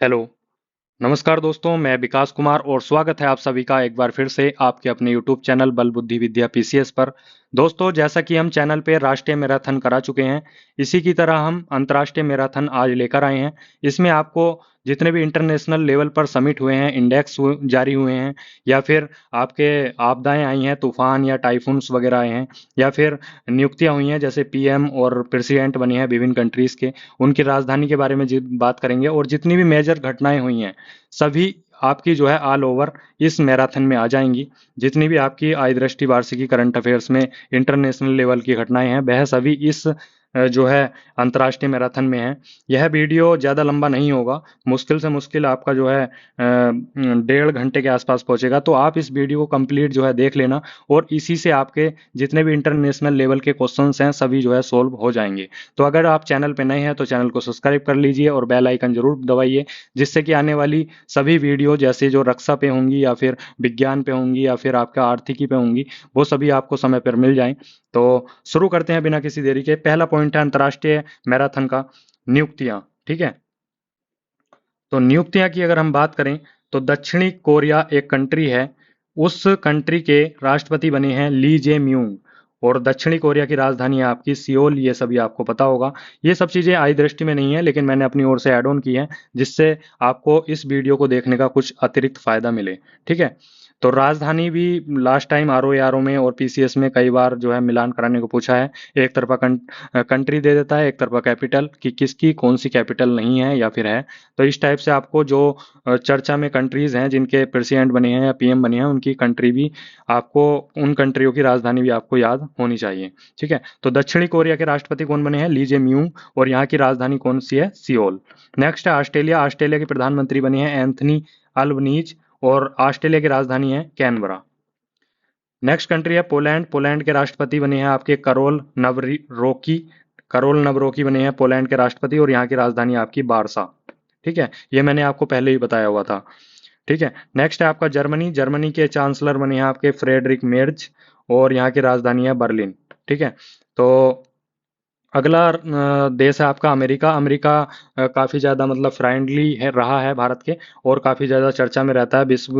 Hello. नमस्कार दोस्तों, मैं विकास कुमार और स्वागत है आप सभी का एक बार फिर से आपके अपने यूट्यूब चैनल बल बुद्धि विद्या पीसीएस पर। दोस्तों, जैसा कि हम चैनल पे राष्ट्रीय मैराथन करा चुके हैं, इसी की तरह हम अंतर्राष्ट्रीय मैराथन आज लेकर आए हैं। इसमें आपको जितने भी इंटरनेशनल लेवल पर समिट हुए हैं, इंडेक्स जारी हुए हैं, या फिर आपके आपदाएं आई हैं, तूफान या टाइफून्स वगैरह आए हैं, या फिर नियुक्तियां हुई हैं जैसे पीएम और प्रेसिडेंट बने हैं विभिन्न कंट्रीज के, उनकी राजधानी के बारे में बात करेंगे। और जितनी भी मेजर घटनाएं हुई हैं सभी आपकी जो है ऑल ओवर इस मैराथन में आ जाएंगी। जितनी भी आपकी आय दृष्टि वार्षिकी करंट अफेयर्स में इंटरनेशनल लेवल की घटनाएं हैं वह सभी इस जो है अंतर्राष्ट्रीय मैराथन में है। यह वीडियो ज़्यादा लंबा नहीं होगा, मुश्किल से मुश्किल आपका जो है 1.5 घंटे के आसपास पहुंचेगा। तो आप इस वीडियो को कंप्लीट जो है देख लेना और इसी से आपके जितने भी इंटरनेशनल लेवल के क्वेश्चंस हैं सभी जो है सोल्व हो जाएंगे। तो अगर आप चैनल पे नए हैं तो चैनल को सब्सक्राइब कर लीजिए और बेल आइकन जरूर दबाइए, जिससे कि आने वाली सभी वीडियो जैसे जो रक्षा पे होंगी या फिर विज्ञान पे होंगी या फिर आपका आर्थिकी पे होंगी वो सभी आपको समय पर मिल जाएं। तो शुरू करते हैं बिना किसी देरी के। पहला पॉइंट है अंतर्राष्ट्रीय मैराथन का, नियुक्तियां। ठीक है, तो नियुक्तियां की अगर हम बात करें तो दक्षिणी कोरिया एक कंट्री है, उस कंट्री के राष्ट्रपति बने हैं ली जे म्यूंग। और दक्षिणी कोरिया की राजधानी है आपकी सियोल, ये सभी आपको पता होगा। ये सब चीजें आई दृष्टि में नहीं है लेकिन मैंने अपनी ओर से ऐड ऑन की है, जिससे आपको इस वीडियो को देखने का कुछ अतिरिक्त फायदा मिले। ठीक है, तो राजधानी भी लास्ट टाइम आरओ आरओ में और पीसीएस में कई बार जो है मिलान कराने को पूछा है। एक तरफा कंट्री दे देता है, एक तरफा कैपिटल, कि किसकी कौन सी कैपिटल नहीं है या फिर है। तो इस टाइप से आपको जो चर्चा में कंट्रीज हैं जिनके प्रेसिडेंट बने हैं या पीएम बने हैं उनकी कंट्री भी आपको, उन कंट्रियों की राजधानी भी आपको याद होनी चाहिए। ठीक है, तो दक्षिणी कोरिया के राष्ट्रपति कौन बने हैं? ली जे म्यूंग। और यहाँ की राजधानी कौन सी है? सियोल। नेक्स्ट है ऑस्ट्रेलिया। ऑस्ट्रेलिया के प्रधानमंत्री बने हैं एंथनी अल्बनीज और ऑस्ट्रेलिया की राजधानी है कैनबरा। नेक्स्ट कंट्री है पोलैंड। पोलैंड के राष्ट्रपति बने हैं आपके करोल नवरोकी। करोल नवरोकी बने हैं पोलैंड के राष्ट्रपति और यहाँ की राजधानी आपकी बारसा। ठीक है, ये मैंने आपको पहले ही बताया हुआ था। ठीक है, नेक्स्ट है आपका जर्मनी। जर्मनी के चांसलर बने हैं आपके फ्रेडरिक मेर्ज और यहाँ की राजधानी है बर्लिन। ठीक है, तो अगला देश है आपका अमेरिका। अमेरिका काफ़ी ज़्यादा मतलब फ्रेंडली है, रहा है भारत के, और काफ़ी ज़्यादा चर्चा में रहता है, विश्व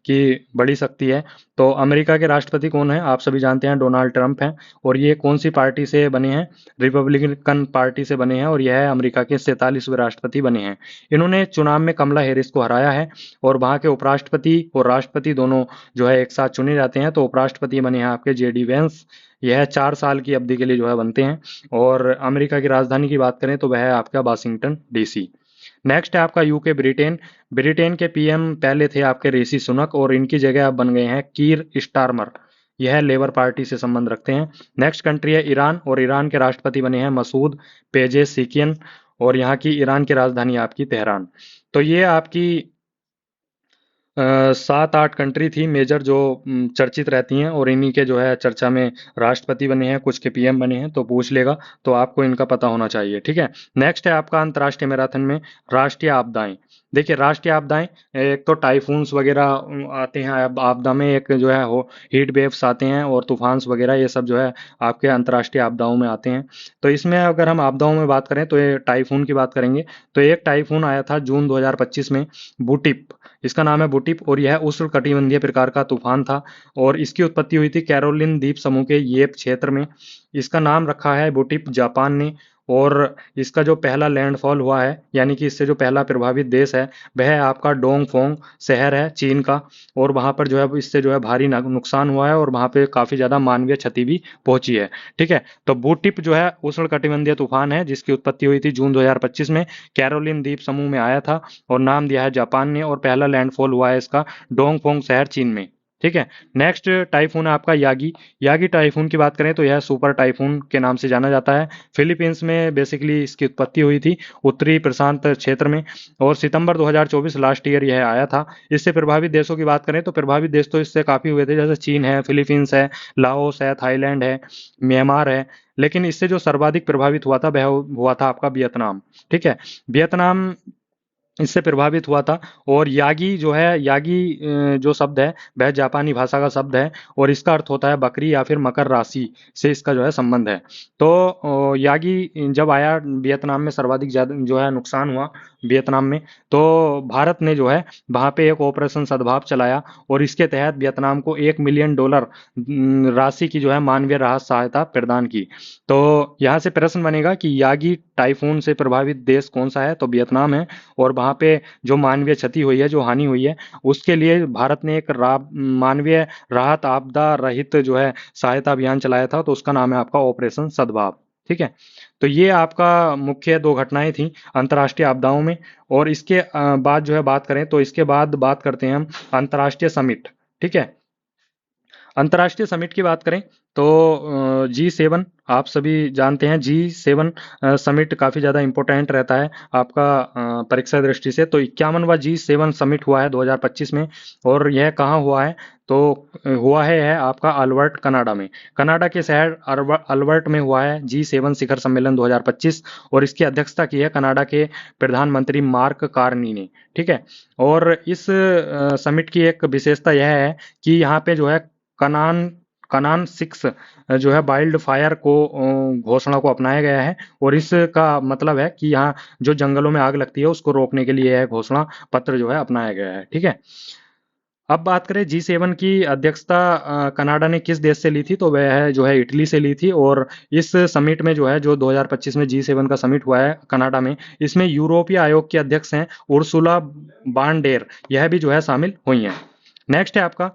की बड़ी शक्ति है। तो अमेरिका के राष्ट्रपति कौन है? आप सभी जानते हैं, डोनाल्ड ट्रंप हैं। और ये कौन सी पार्टी से बने हैं? रिपब्लिकन पार्टी से बने हैं और यह है अमेरिका के 47वें राष्ट्रपति बने हैं। इन्होंने चुनाव में कमला हैरिस को हराया है और वहाँ के उपराष्ट्रपति और राष्ट्रपति दोनों जो है एक साथ चुने जाते हैं। तो उपराष्ट्रपति बने हैं आपके जेडी वेंस। यह 4 साल की अवधि के लिए जो है बनते हैं। और अमेरिका की राजधानी की बात करें तो वह है आपका वाशिंगटन डीसी। नेक्स्ट है आपका यूके ब्रिटेन। ब्रिटेन के पीएम पहले थे आपके ऋषि सुनक और इनकी जगह अब बन गए हैं कीर स्टारमर। यह लेबर पार्टी से संबंध रखते हैं। नेक्स्ट कंट्री है ईरान और ईरान के राष्ट्रपति बने हैं मसूद पेजेशिकियन और यहाँ की ईरान की राजधानी आपकी तेहरान। तो ये आपकी 7-8 कंट्री थी मेजर जो चर्चित रहती हैं और इन्हीं के जो है चर्चा में राष्ट्रपति बने हैं, कुछ के पीएम बने हैं। तो पूछ लेगा तो आपको इनका पता होना चाहिए। ठीक है, नेक्स्ट है आपका अंतर्राष्ट्रीय मैराथन में राष्ट्रीय आपदाएं। देखिए, राष्ट्रीय आपदाएं, एक तो टाइफून्स वगैरह आते हैं आपदा में, एक जो है हो हीट वेव्स आते हैं और तूफान वगैरह, ये सब जो है आपके अंतर्राष्ट्रीय आपदाओं में आते हैं। तो इसमें अगर हम आपदाओं में बात करें तो ये टाइफून की बात करेंगे। तो एक टाइफून आया था जून 2025 में, बुटिप। इसका नाम है बुटिप और यह उष्णकटिबंधीय प्रकार का तूफान था और इसकी उत्पत्ति हुई थी कैरोलिन द्वीप समूह के येप क्षेत्र में। इसका नाम रखा है बुटिप जापान ने। और इसका जो पहला लैंडफॉल हुआ है, यानी कि इससे जो पहला प्रभावित देश है वह है आपका डोंगफोंग शहर है चीन का। और वहां पर जो है इससे जो है भारी नुकसान हुआ है और वहां पे काफी ज्यादा मानवीय क्षति भी पहुंची है। ठीक है, तो बुटिप जो है उष्णकटिबंधीय तूफान है जिसकी उत्पत्ति हुई थी जून 2025 में, कैरोलिन द्वीप समूह में आया था और नाम दिया है जापान ने। और पहला लैंडफॉल हुआ है इसका डोंगफोंग शहर चीन में। ठीक है, नेक्स्ट टाइफून है आपका यागी। यागी टाइफून की बात करें तो यह सुपर टाइफून के नाम से जाना जाता है। फिलीपींस में बेसिकली इसकी उत्पत्ति हुई थी, उत्तरी प्रशांत क्षेत्र में। और सितंबर 2024 लास्ट ईयर यह आया था। इससे प्रभावित देशों की बात करें तो प्रभावित देश तो इससे काफी हुए थे, जैसे चीन है, फिलीपींस है, लाओस है, थाईलैंड है, म्यांमार है। लेकिन इससे जो सर्वाधिक प्रभावित हुआ था वह हुआ था आपका वियतनाम। ठीक है, वियतनाम इससे प्रभावित हुआ था। और यागी जो है, यागी जो शब्द है वह जापानी भाषा का शब्द है और इसका अर्थ होता है बकरी या फिर मकर राशि से इसका जो है संबंध है। तो यागी जब आया, वियतनाम में सर्वाधिक ज्यादा जो है नुकसान हुआ वियतनाम में, तो भारत ने जो है वहां पे एक ऑपरेशन सद्भाव चलाया और इसके तहत वियतनाम को $1 मिलियन राशि की जो है मानवीय राहत सहायता प्रदान की। तो यहाँ से प्रश्न बनेगा कि यागी टाइफून से प्रभावित देश कौन सा है, तो वियतनाम है। और वहाँ पे जो मानवीय क्षति हुई है, जो हानि हुई है, उसके लिए भारत ने एक मानवीय राहत आपदा रहित जो है सहायता अभियान चलाया था, तो उसका नाम है आपका ऑपरेशन सद्भाव। ठीक है, तो ये आपका मुख्य दो घटनाएं थी अंतर्राष्ट्रीय आपदाओं में। और इसके बाद जो है बात करें तो इसके बाद बात करते हैं हम अंतर्राष्ट्रीय समिट। ठीक है, अंतर्राष्ट्रीय समिट की बात करें तो G7 आप सभी जानते हैं। G7 समिट काफ़ी ज़्यादा इम्पोर्टेंट रहता है आपका परीक्षा दृष्टि से। तो 51वां G7 समिट हुआ है 2025 में। और यह कहाँ हुआ है, तो हुआ है आपका अल्बर्ट कनाडा में। कनाडा के शहर अल्बर्ट में हुआ है G7 शिखर सम्मेलन 2025। और इसकी अध्यक्षता की है कनाडा के प्रधानमंत्री मार्क कार्नी ने। ठीक है, और इस समिट की एक विशेषता यह है कि यहाँ पे जो है कनान कनान सिक्स जो है वाइल्ड फायर को घोषणा को अपनाया गया है। और इसका मतलब है कि यहाँ जो जंगलों में आग लगती है उसको रोकने के लिए यह घोषणा पत्र जो है अपनाया गया है। ठीक है, अब बात करें G7 की अध्यक्षता कनाडा ने किस देश से ली थी, तो वह है जो है इटली से ली थी। और इस समिट में जो है, जो 2025 में G7 का समिट हुआ है कनाडा में, इसमें यूरोपीय आयोग के अध्यक्ष हैं उर्सुला बांडेर, यह भी जो है शामिल हुई हैं। नेक्स्ट है आपका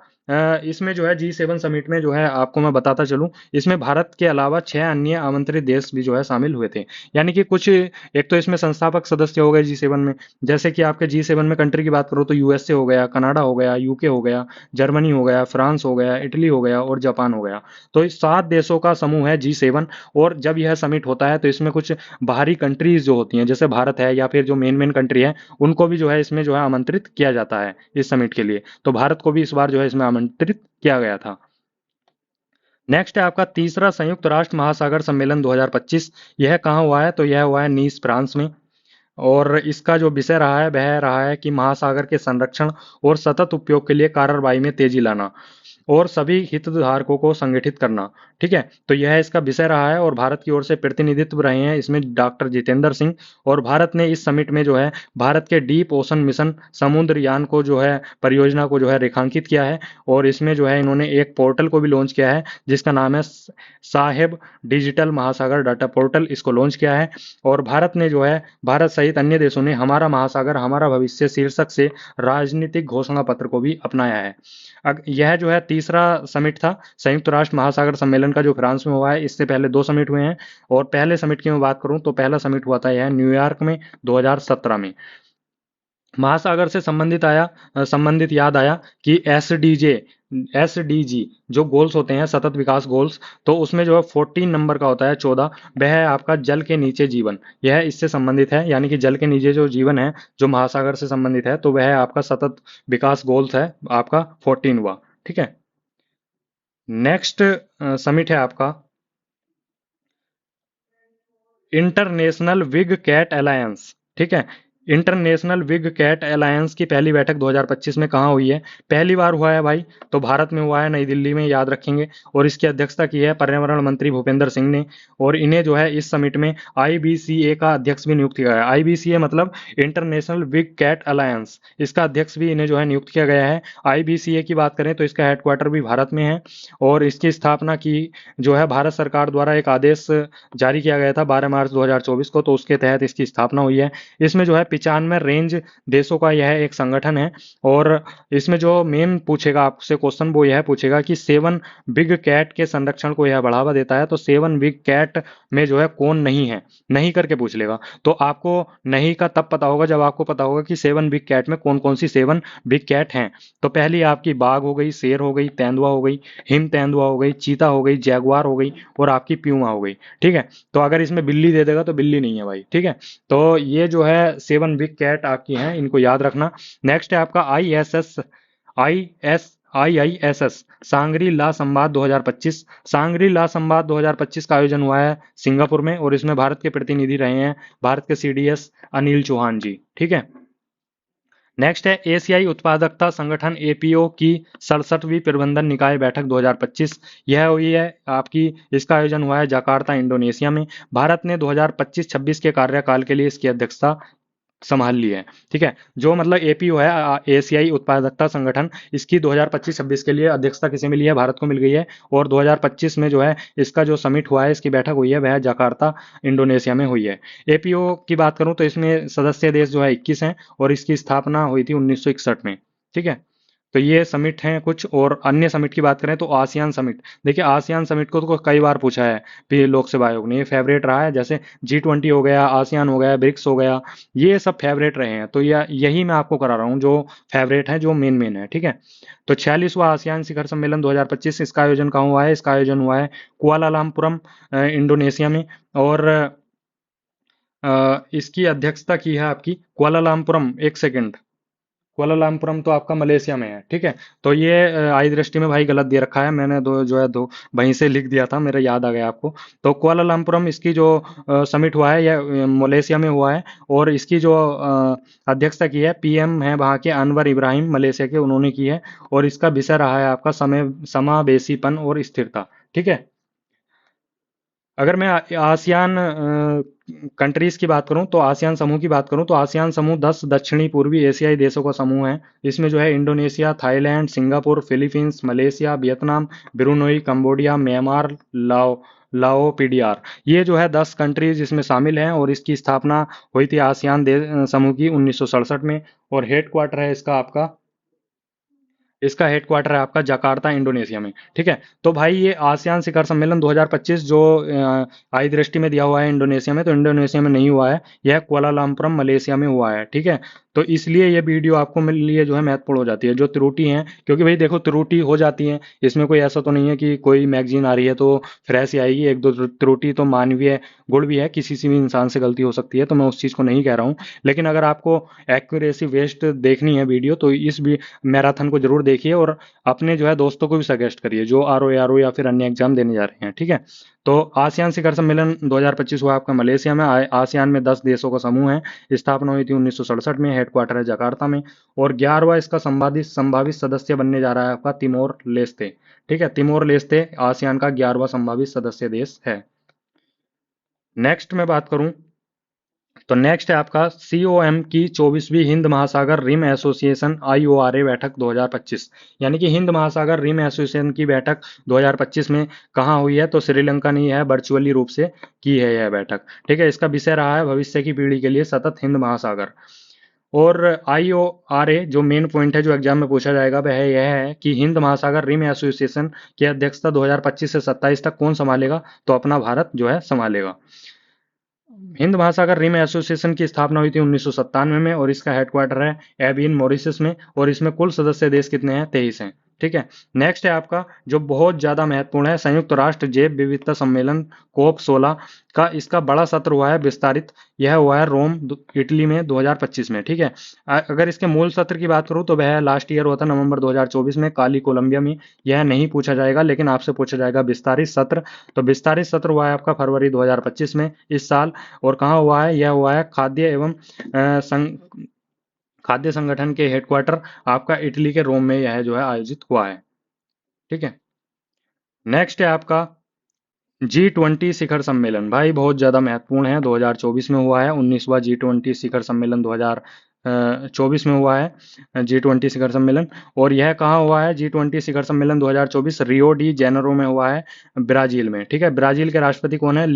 इसमें जो है G7 समिट में जो है आपको मैं बताता चलूं, इसमें भारत के अलावा 6 अन्य आमंत्रित देश भी जो है शामिल हुए थे। यानी कि कुछ, एक तो इसमें संस्थापक सदस्य हो गए G7 में, जैसे कि आपके G7 में कंट्री की बात करो तो यूएसए हो गया, कनाडा हो गया, यूके हो गया, जर्मनी हो गया, फ्रांस हो गया, इटली हो गया और जापान हो गया। तो इस 7 देशों का समूह है G7। और जब यह समिट होता है तो इसमें कुछ बाहरी कंट्रीज जो होती हैं, जैसे भारत है या फिर जो मेन मेन कंट्री है, उनको भी जो है इसमें जो है आमंत्रित किया जाता है इस समिट के लिए। तो भारत को भी इस बार जो है इसमें आमंत्रित किया गया था। नेक्स्ट है आपका तीसरा संयुक्त राष्ट्र महासागर सम्मेलन 2025। यह कहाँ हुआ है, तो यह हुआ है नीस फ्रांस में। और इसका जो विषय रहा है वह रहा है कि महासागर के संरक्षण और सतत उपयोग के लिए कार्रवाई में तेजी लाना और सभी हितधारकों को संगठित करना। ठीक है, तो यह इसका विषय रहा है। और भारत की ओर से प्रतिनिधित्व रहे हैं इसमें डॉक्टर जितेंद्र सिंह। और भारत ने इस समिट में जो है भारत के डीप ओशन मिशन समुद्रयान को जो है परियोजना को जो है रेखांकित किया है। और इसमें जो है इन्होंने एक पोर्टल को भी लॉन्च किया है जिसका नाम है साहेब डिजिटल महासागर डाटा पोर्टल, इसको लॉन्च किया है। और भारत ने जो है, भारत सहित अन्य देशों ने हमारा महासागर हमारा भविष्य शीर्षक से राजनीतिक घोषणा पत्र को भी अपनाया है। यह जो है तीसरा समिट था संयुक्त राष्ट्र महासागर सम्मेलन का, जो फ्रांस में हुआ है। इससे पहले 2 समिट हुए हैं। और पहले समिट की मैं बात करूं तो पहला समिट हुआ था यह न्यूयॉर्क में 2017 में। महासागर से संबंधित याद आया कि एसडीजी जो गोल्स होते हैं, सतत विकास गोल्स, तो उसमें जो है 14 नंबर का होता है 14, वह है आपका जल के नीचे जीवन। यह इससे संबंधित है, यानी कि जल के नीचे जो जीवन है जो महासागर से संबंधित है, तो वह है आपका सतत विकास गोल्स है आपका 14 हुआ। ठीक है, नेक्स्ट समिट है आपका इंटरनेशनल विग कैट अलायंस। ठीक है, इंटरनेशनल विग कैट अलायंस की पहली बैठक 2025 में कहाँ हुई है, पहली बार हुआ है भाई, तो भारत में हुआ है, नई दिल्ली में, याद रखेंगे। और इसकी अध्यक्षता की है पर्यावरण मंत्री भूपेंद्र सिंह ने। और इन्हें जो है इस समिट में आईबीसीए का अध्यक्ष भी नियुक्त किया गया है। आईबीसीए मतलब इंटरनेशनल विग कैट अलायंस, इसका अध्यक्ष भी इन्हें जो है नियुक्त किया गया है। आईबीसीए की बात करें तो इसका हेडक्वार्टर भी भारत में है। और इसकी स्थापना की जो है भारत सरकार द्वारा एक आदेश जारी किया गया था 12 मार्च 2024 को, तो उसके तहत इसकी स्थापना हुई है। इसमें जो है 95 रेंज देशों का यह एक संगठन है। और इसमें जो मेन पूछेगा आपसे क्वेश्चन वो यह पूछेगा कि 7 बिग कैट के संरक्षण को यह बढ़ावा देता है, तो 7 बिग कैट में जो है कौन नहीं है, नहीं करके पूछ लेगा। तो आपको नहीं का तब पता होगा जब आपको पता होगा कि 7 बिग कैट में कौन कौन सी 7 बिग कैट हैं। तो पहली आपकी बाघ हो गई, शेर हो गई, तेंदुआ हो गई, हिम तेंदुआ हो गई, चीता हो गई, जैगुआर हो गई और आपकी प्यूमा हो गई। ठीक है, तो अगर इसमें बिल्ली दे देगा तो बिल्ली नहीं है भाई। ठीक है, तो ये जो है 7 बिग कैट आपकी हैं, इनको याद रखना। नेक्स्ट है आपका आईआईएसएस सांगरी ला संवाद 2025। सांगरी ला संवाद 2025 का आयोजन हुआ है सिंगापुर में। और इसमें भारत के प्रतिनिधि रहे हैं भारत के सीडीएस अनिल चौहान जी। ठीक है, नेक्स्ट है एशियाई उत्पादकता संगठन एपीओ की 67वीं प्रबंधन निकाय बैठक 2025। यह हुई है आपकी, इसका आयोजन हुआ है जकार्ता इंडोनेशिया में। भारत ने 2025-26 के कार्यकाल के लिए इसकी अध्यक्षता संभाल ली है। ठीक है, जो मतलब एपीओ है, एशियाई उत्पादकता संगठन, इसकी 2025-26 के लिए अध्यक्षता किसे मिली है? भारत को मिल गई है। और 2025 में जो है इसका जो समिट हुआ है, इसकी बैठक हुई है, वह जकार्ता इंडोनेशिया में हुई है। एपीओ की बात करूं तो इसमें सदस्य देश जो है 21 हैं और इसकी स्थापना हुई थी 1961 में। ठीक है, तो ये समिट हैं कुछ। और अन्य समिट की बात करें तो आसियान समिट। देखिए आसियान समिट को तो कई बार पूछा है लोक सेवा आयोग ने, ये फेवरेट रहा है। जैसे G20 हो गया, आसियान हो गया, ब्रिक्स हो गया, ये सब फेवरेट रहे हैं। तो यही मैं आपको करा रहा हूँ जो फेवरेट है, जो मेन मेन है। ठीक है, तो 46वां आसियान शिखर सम्मेलन 2025, इसका आयोजन कहाँ हुआ है? इसका आयोजन हुआ है कुआलालंपुरम, इंडोनेशिया में। और इसकी अध्यक्षता की है आपकी कुआलालंपुरम, एक सेकेंड, कुआलालंपुरम तो आपका मलेशिया में है। ठीक है, तो ये आई दृष्टि में भाई गलत दे रखा है मैंने, दो जो है दो वहीं से लिख दिया था, मेरा याद आ गया आपको। तो कुआलालंपुरम, इसकी जो समिट हुआ है, यह मलेशिया में हुआ है। और इसकी जो अध्यक्षता की है, पीएम है वहाँ के अनवर इब्राहिम, मलेशिया के, उन्होंने की है। और इसका विषय रहा है आपका समावेशीपन और स्थिरता। ठीक है, अगर मैं आसियान कंट्रीज की बात करूं, तो आसियान समूह की बात करूं, तो आसियान समूह 10 दक्षिणी पूर्वी एशियाई देशों का समूह है। इसमें जो है Indonesia, Thailand, Singapore, Philippines, Malaysia, Vietnam, Brunei, Cambodia, Myanmar, लाओ पीडीआर, ये जो है 10 कंट्रीज इसमें शामिल हैं। और इसकी स्थापना हुई थी आसियान समूह की 1967 में। और हेड क्वार्टर है इसका हेडक्वार्टर है आपका जकार्ता इंडोनेशिया में। ठीक है, तो भाई ये आसियान शिखर सम्मेलन 2025 जो आई दृष्टि में दिया हुआ है इंडोनेशिया में, तो इंडोनेशिया में नहीं हुआ है, यह कुआलालंपुरम मलेशिया में हुआ है। ठीक है, तो इसलिए ये वीडियो आपको मेरे लिए जो है महत्वपूर्ण हो जाती है, जो त्रुटि है, क्योंकि भाई देखो त्रुटि हो जाती है, इसमें कोई ऐसा तो नहीं है कि कोई मैगजीन आ रही है तो फ्रेश ही आएगी। एक दो त्रुटि तो मानवीय गुण भी है, किसी से भी इंसान से गलती हो सकती है, तो मैं उस चीज़ को नहीं कह रहा हूँ। लेकिन अगर आपको एक्यूरेसी वेस्ट देखनी है वीडियो, तो इस भी मैराथन को जरूर देखिए और अपने जो है दोस्तों को भी सजेस्ट करिए जो आरओ या फिर अन्य एग्जाम देने जा रहे हैं। ठीक है, तो आसियान शिखर सम्मेलन 2025 हुआ आपका मलेशिया में। आसियान में 10 देशों का समूह है, स्थापना हुई थी 1967 में, हेडक्वार्टर है जकार्ता में। और 11वां इसका संभावित सदस्य बनने जा रहा है आपका तिमोर लेस्ते। ठीक है, तिमोर लेस्ते आसियान का 11वां संभावित सदस्य देश है। नेक्स्ट मैं बात करूं, तो नेक्स्ट है आपका COM की 24वीं हिंद महासागर रिम एसोसिएशन IORA बैठक 2025। यानी कि हिंद महासागर रिम एसोसिएशन की बैठक 2025 में कहाँ हुई है? तो श्रीलंका ने है वर्चुअली रूप से की है यह बैठक। ठीक है, इसका विषय रहा है भविष्य की पीढ़ी के लिए सतत हिंद महासागर। और IORA जो मेन पॉइंट है जो एग्जाम में पूछा जाएगा वह यह है कि हिंद महासागर रिम एसोसिएशन की अध्यक्षता 2025 से 27 तक कौन संभालेगा? तो अपना भारत जो है संभालेगा। हिंद महासागर रिम एसोसिएशन की स्थापना हुई थी 1997 में और इसका हेडक्वार्टर है एबियन मॉरिशस में। और इसमें कुल सदस्य देश कितने हैं? 23 हैं। ठीक है, नेक्स्ट है आपका जो बहुत ज्यादा महत्वपूर्ण है, संयुक्त राष्ट्र जैव विविधता सम्मेलन COP 16 का इसका बड़ा सत्र हुआ है विस्तारित, यह हुआ है रोम इटली में 2025 में। ठीक है, अगर इसके मूल सत्र की बात करूं तो वह लास्ट ईयर हुआ था नवंबर 2024 में काली कोलंबिया में। यह नहीं पूछा जाएगा, लेकिन आपसे पूछा जाएगा विस्तारित सत्र। तो विस्तारित सत्र हुआ है आपका फरवरी 2025 में इस साल। और कहाँ हुआ है? यह हुआ है खाद्य एवं खाद्य संगठन के हेडक्वार्टर आपका इटली के रोम में यह जो है आयोजित हुआ है। ठीक है, नेक्स्ट है आपका G20 शिखर सम्मेलन। भाई बहुत ज्यादा महत्वपूर्ण है, 2024 में हुआ है। 19वां G20 शिखर सम्मेलन 2024 में हुआ है G20 शिखर सम्मेलन। और यह कहाँ हुआ है? G20 शिखर सम्मेलन 2024 रियो डी जेनेरो में हुआ है, ब्राजील में। ठीक है, ब्राजील के राष्ट्रपति कौन है?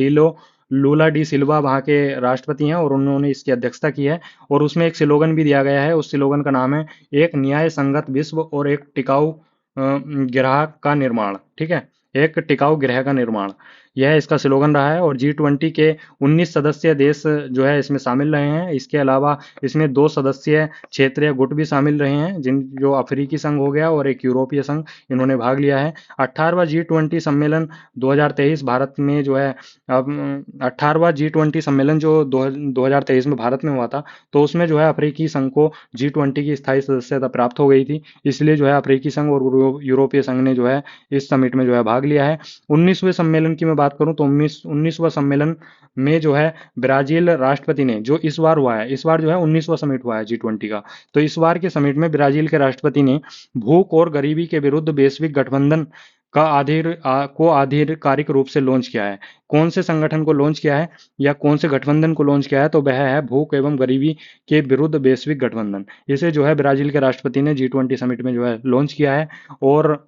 लूला डी सिल्वा वहाँ के राष्ट्रपति हैं और उन्होंने इसकी अध्यक्षता की है। और उसमें एक स्लोगन भी दिया गया है, उस स्लोगन का नाम है एक न्याय संगत विश्व और एक टिकाऊ ग्रह का निर्माण। ठीक है, एक टिकाऊ ग्रह का निर्माण, यह इसका स्लोगन रहा है। और G20 के 19 सदस्य देश जो है इसमें शामिल रहे हैं। इसके अलावा इसमें 2 सदस्य क्षेत्रीय गुट भी शामिल रहे हैं, जो अफ्रीकी संघ हो गया और एक यूरोपीय संघ, इन्होंने भाग लिया है। 18वां G20 सम्मेलन 2023 भारत में जो है, अब 18वां G20 सम्मेलन जो 2023 में भारत में हुआ था, तो उसमें जो है अफ्रीकी संघ को G20 की स्थायी सदस्यता प्राप्त हो गई थी। इसलिए जो है अफ्रीकी संघ और यूरोपीय संघ ने जो है इस समिट में जो है भाग लिया है। 19वें सम्मेलन की मैं बात बात करूं तो 19वां सम्मेलन में जो है ब्राजील राष्ट्रपति ने, जो इस बार हुआ है, इस बार जो है 19वां समिट हुआ है G20 का, तो इस बार के समिट में ब्राजील के राष्ट्रपति ने भूख और गरीबी के विरुद्ध वैश्विक गठबंधन का को आधिकारिक रूप से लॉन्च किया है। कौन से संगठन को लॉन्च किया है या कौन से गठबंधन को लॉन्च किया है, तो वह है भूख एवं गरीबी के विरुद्ध वैश्विक गठबंधन। इसे जो है ब्राजील के राष्ट्रपति ने G20 समिट में जो है लॉन्च किया है। और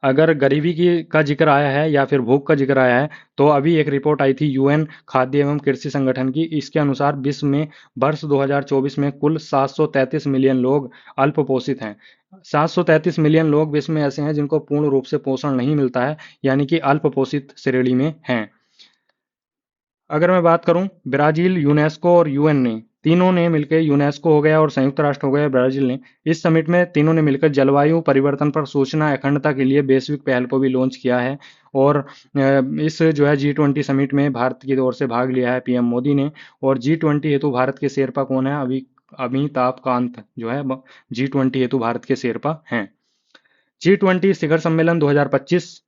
अगर गरीबी की का जिक्र आया है या फिर भूख का जिक्र आया है, तो अभी एक रिपोर्ट आई थी यूएन खाद्य एवं कृषि संगठन की। इसके अनुसार विश्व में वर्ष 2024 में कुल 733 मिलियन लोग अल्पपोषित हैं। 733 मिलियन लोग विश्व में ऐसे हैं जिनको पूर्ण रूप से पोषण नहीं मिलता है, यानी कि अल्पपोषित श्रेणी में हैं। अगर मैं बात करूं, ब्राजील, यूनेस्को और यूएन ने, तीनों ने मिलकर, यूनेस्को हो गया और संयुक्त राष्ट्र हो गया ब्राजील ने, इस समिट में तीनों ने मिलकर जलवायु परिवर्तन पर सूचना अखंडता के लिए वैश्विक पहल को भी लॉन्च किया है। और इस जो है G20 समिट में भारत की ओर से भाग लिया है पीएम मोदी ने। और G20 हेतु भारत के शेरपा कौन है? अमिताभ कांत जो है G20 हेतु भारत के शेरपा हैं। G20 शिखर सम्मेलन 2025,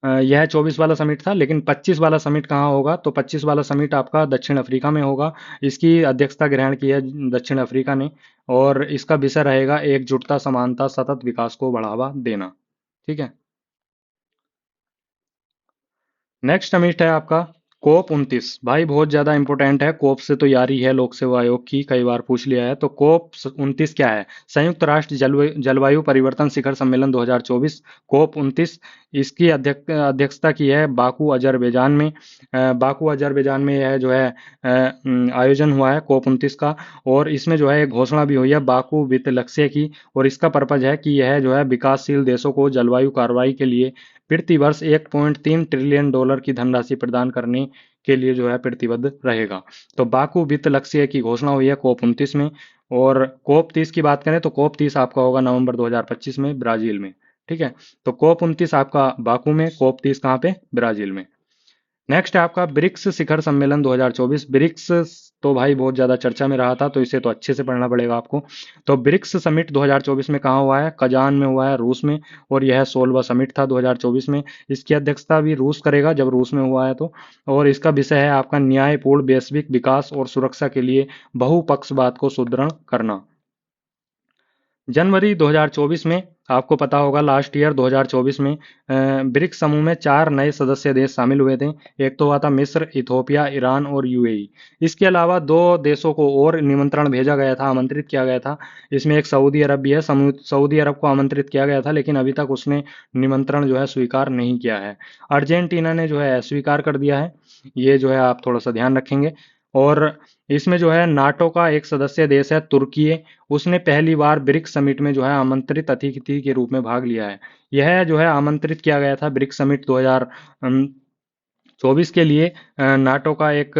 यह 24 वाला समिट था, लेकिन 25 वाला समिट कहाँ होगा? तो 25 वाला समिट आपका दक्षिण अफ्रीका में होगा। इसकी अध्यक्षता ग्रहण की है दक्षिण अफ्रीका ने, और इसका विषय रहेगा एकजुटता, समानता, सतत विकास को बढ़ावा देना। ठीक है। नेक्स्ट समिट है आपका COP 29। भाई बहुत ज्यादा इंपॉर्टेंट है, कोप से तो यारी है लोक सेवा आयोग की, कई बार पूछ लिया है। तो COP 29 क्या है? संयुक्त राष्ट्र जलवायु परिवर्तन शिखर सम्मेलन 2024, COP 29। इसकी अध्यक्षता की है बाकू अजरबैजान में। बाकू अजरबैजान में यह जो है आयोजन हुआ है COP 29 का। और इसमें जो है एक घोषणा भी हुई है बाकू वित्त लक्ष्य की, और इसका पर्पज है कि यह जो है विकासशील देशों को जलवायु कार्रवाई के लिए प्रति वर्ष 1.3 ट्रिलियन डॉलर की धनराशि प्रदान करने के लिए जो है प्रतिबद्ध रहेगा। तो बाकू वित्त लक्ष्य की घोषणा हुई है COP 29 में। और COP 30 की बात करें तो COP 30 आपका होगा नवंबर 2025 में ब्राजील में। ठीक है। तो COP 29 आपका बाकू में, COP 30 कहाँ पे? ब्राजील में। नेक्स्ट है आपका ब्रिक्स शिखर सम्मेलन 2024। ब्रिक्स तो भाई बहुत ज्यादा चर्चा में रहा था, तो इसे तो अच्छे से पढ़ना पड़ेगा आपको। तो ब्रिक्स समिट 2024 में कहाँ हुआ है? कजान में हुआ है, रूस में। और यह 16वां समिट था 2024 में। इसकी अध्यक्षता भी रूस करेगा, जब रूस में हुआ है तो। और इसका विषय है आपका न्यायपूर्ण वैश्विक विकास और सुरक्षा के लिए बहुपक्षवाद को सुदृढ़ करना। जनवरी 2024 में आपको पता होगा, लास्ट ईयर 2024 में ब्रिक्स समूह में 4 नए सदस्य देश शामिल हुए थे। एक तो हुआ था मिस्र, इथोपिया, ईरान और यूएई। इसके अलावा 2 देशों को और निमंत्रण भेजा गया था, आमंत्रित किया गया था। इसमें एक सऊदी अरब भी है। सऊदी अरब को आमंत्रित किया गया था, लेकिन अभी तक उसने निमंत्रण जो है स्वीकार नहीं किया है। अर्जेंटीना ने जो है स्वीकार कर दिया है। ये जो है आप थोड़ा सा ध्यान रखेंगे। और इसमें जो है नाटो का एक सदस्य देश है तुर्की, उसने पहली बार ब्रिक्स समिट में जो है आमंत्रित अतिथि के रूप में भाग लिया है। यह जो है आमंत्रित किया गया था ब्रिक्स समिट 2024 के लिए। नाटो का एक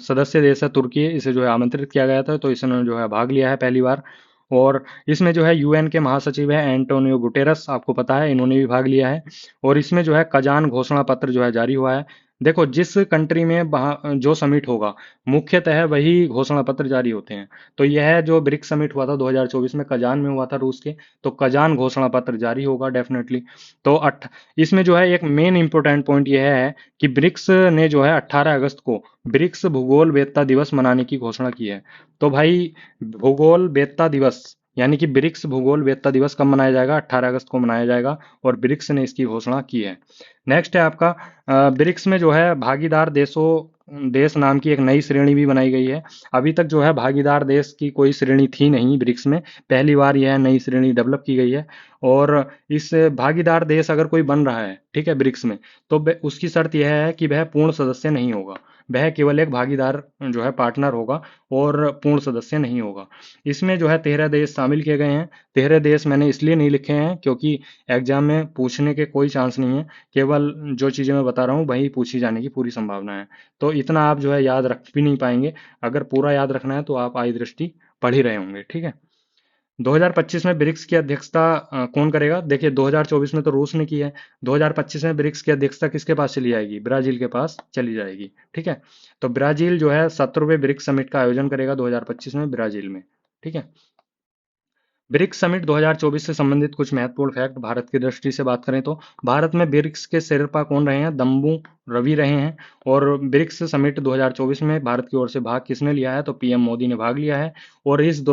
सदस्य देश है तुर्की, इसे जो है आमंत्रित किया गया था, तो इसने जो है भाग लिया है पहली बार। और इसमें जो है यूएन के महासचिव है एंटोनियो गुटेरस, आपको पता है, इन्होंने भी भाग लिया है। और इसमें जो है कजान घोषणा पत्र जो है जारी हुआ है। देखो, जिस कंट्री में जो समिट होगा, मुख्यतः वही घोषणा पत्र जारी होते हैं। तो यह जो ब्रिक्स समिट हुआ था 2024 में, कजान में हुआ था रूस के, तो कजान घोषणा पत्र जारी होगा डेफिनेटली। तो इसमें जो है एक मेन इंपोर्टेंट पॉइंट यह है कि ब्रिक्स ने जो है 18 अगस्त को ब्रिक्स भूगोल वेत्ता दिवस मनाने की घोषणा की है। तो भाई भूगोल वेत्ता दिवस, यानी कि ब्रिक्स भूगोल वेत्ता दिवस कब मनाया जाएगा? 18 अगस्त को मनाया जाएगा, और ब्रिक्स ने इसकी घोषणा की है। नेक्स्ट है आपका ब्रिक्स में जो है भागीदार देश नाम की एक नई श्रेणी भी बनाई गई है। अभी तक जो है भागीदार देश की कोई श्रेणी थी नहीं ब्रिक्स में, पहली बार यह नई श्रेणी डेवलप की गई है। और इस भागीदार देश अगर कोई बन रहा है, ठीक है, ब्रिक्स में, तो उसकी शर्त यह है कि वह पूर्ण सदस्य नहीं होगा, वह केवल एक भागीदार जो है पार्टनर होगा, और पूर्ण सदस्य नहीं होगा। इसमें जो है 13 देश शामिल किए गए हैं। 13 देश मैंने इसलिए नहीं लिखे हैं क्योंकि एग्जाम में पूछने के कोई चांस नहीं है, केवल जो चीज़ें मैं बता रहा हूँ वही पूछी जाने की पूरी संभावना है। तो इतना आप जो है याद रख भी नहीं पाएंगे। अगर पूरा याद रखना है तो आप आई दृष्टि पढ़ ही रहे होंगे। ठीक है। 2025 में ब्रिक्स की अध्यक्षता कौन करेगा? देखिए, 2024 में तो रूस ने की है, 2025 में ब्रिक्स की अध्यक्षता किसके पास चली जाएगी? ब्राजील के पास चली जाएगी। ठीक है। तो ब्राजील जो है 17वें ब्रिक्स समिट का आयोजन करेगा 2025 में ब्राजील में। ठीक है। ब्रिक्स समिट 2024 से संबंधित कुछ महत्वपूर्ण फैक्ट भारत की दृष्टि से बात करें तो भारत में ब्रिक्स के शेरपा कौन रहे हैं? दम्बू रवि रहे हैं। और ब्रिक्स समिट 2024 में भारत की ओर से भाग किसने लिया है? तो पीएम मोदी ने भाग लिया है। और इस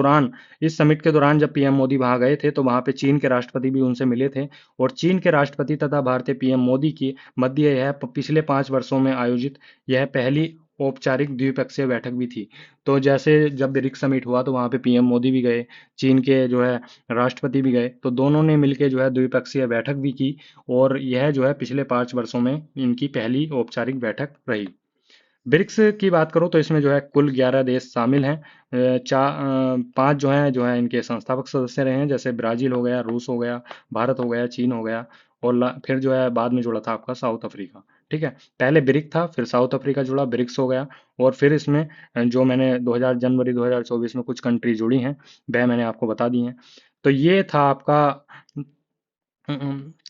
समिट के दौरान जब पीएम मोदी वहां गए थे तो वहां पे चीन के राष्ट्रपति भी उनसे मिले थे। और चीन के राष्ट्रपति तथा भारतीय पीएम मोदी की मध्य यह पिछले 5 वर्षों में आयोजित यह पहली औपचारिक द्विपक्षीय बैठक भी थी। तो जैसे जब ब्रिक्स समिट हुआ तो वहां पे पीएम मोदी भी गए, चीन के जो है राष्ट्रपति भी गए, तो दोनों ने मिलकर जो है द्विपक्षीय बैठक भी की। और यह जो है पिछले 5 वर्षों में इनकी पहली औपचारिक बैठक रही। ब्रिक्स की बात करूं तो इसमें जो है कुल 11 देश शामिल हैं। 5 जो है इनके संस्थापक सदस्य रहे हैं, जैसे ब्राजील हो गया, रूस हो गया, भारत हो गया, चीन हो गया। और फिर जो है बाद में जुड़ा था आपका साउथ अफ्रीका। ठीक है, पहले ब्रिक था, फिर साउथ अफ्रीका जुड़ा, ब्रिक्स हो गया। और फिर इसमें जो मैंने 2000 जनवरी 2024 में कुछ कंट्री जुड़ी हैं, वह मैंने आपको बता दी हैं। तो ये था आपका।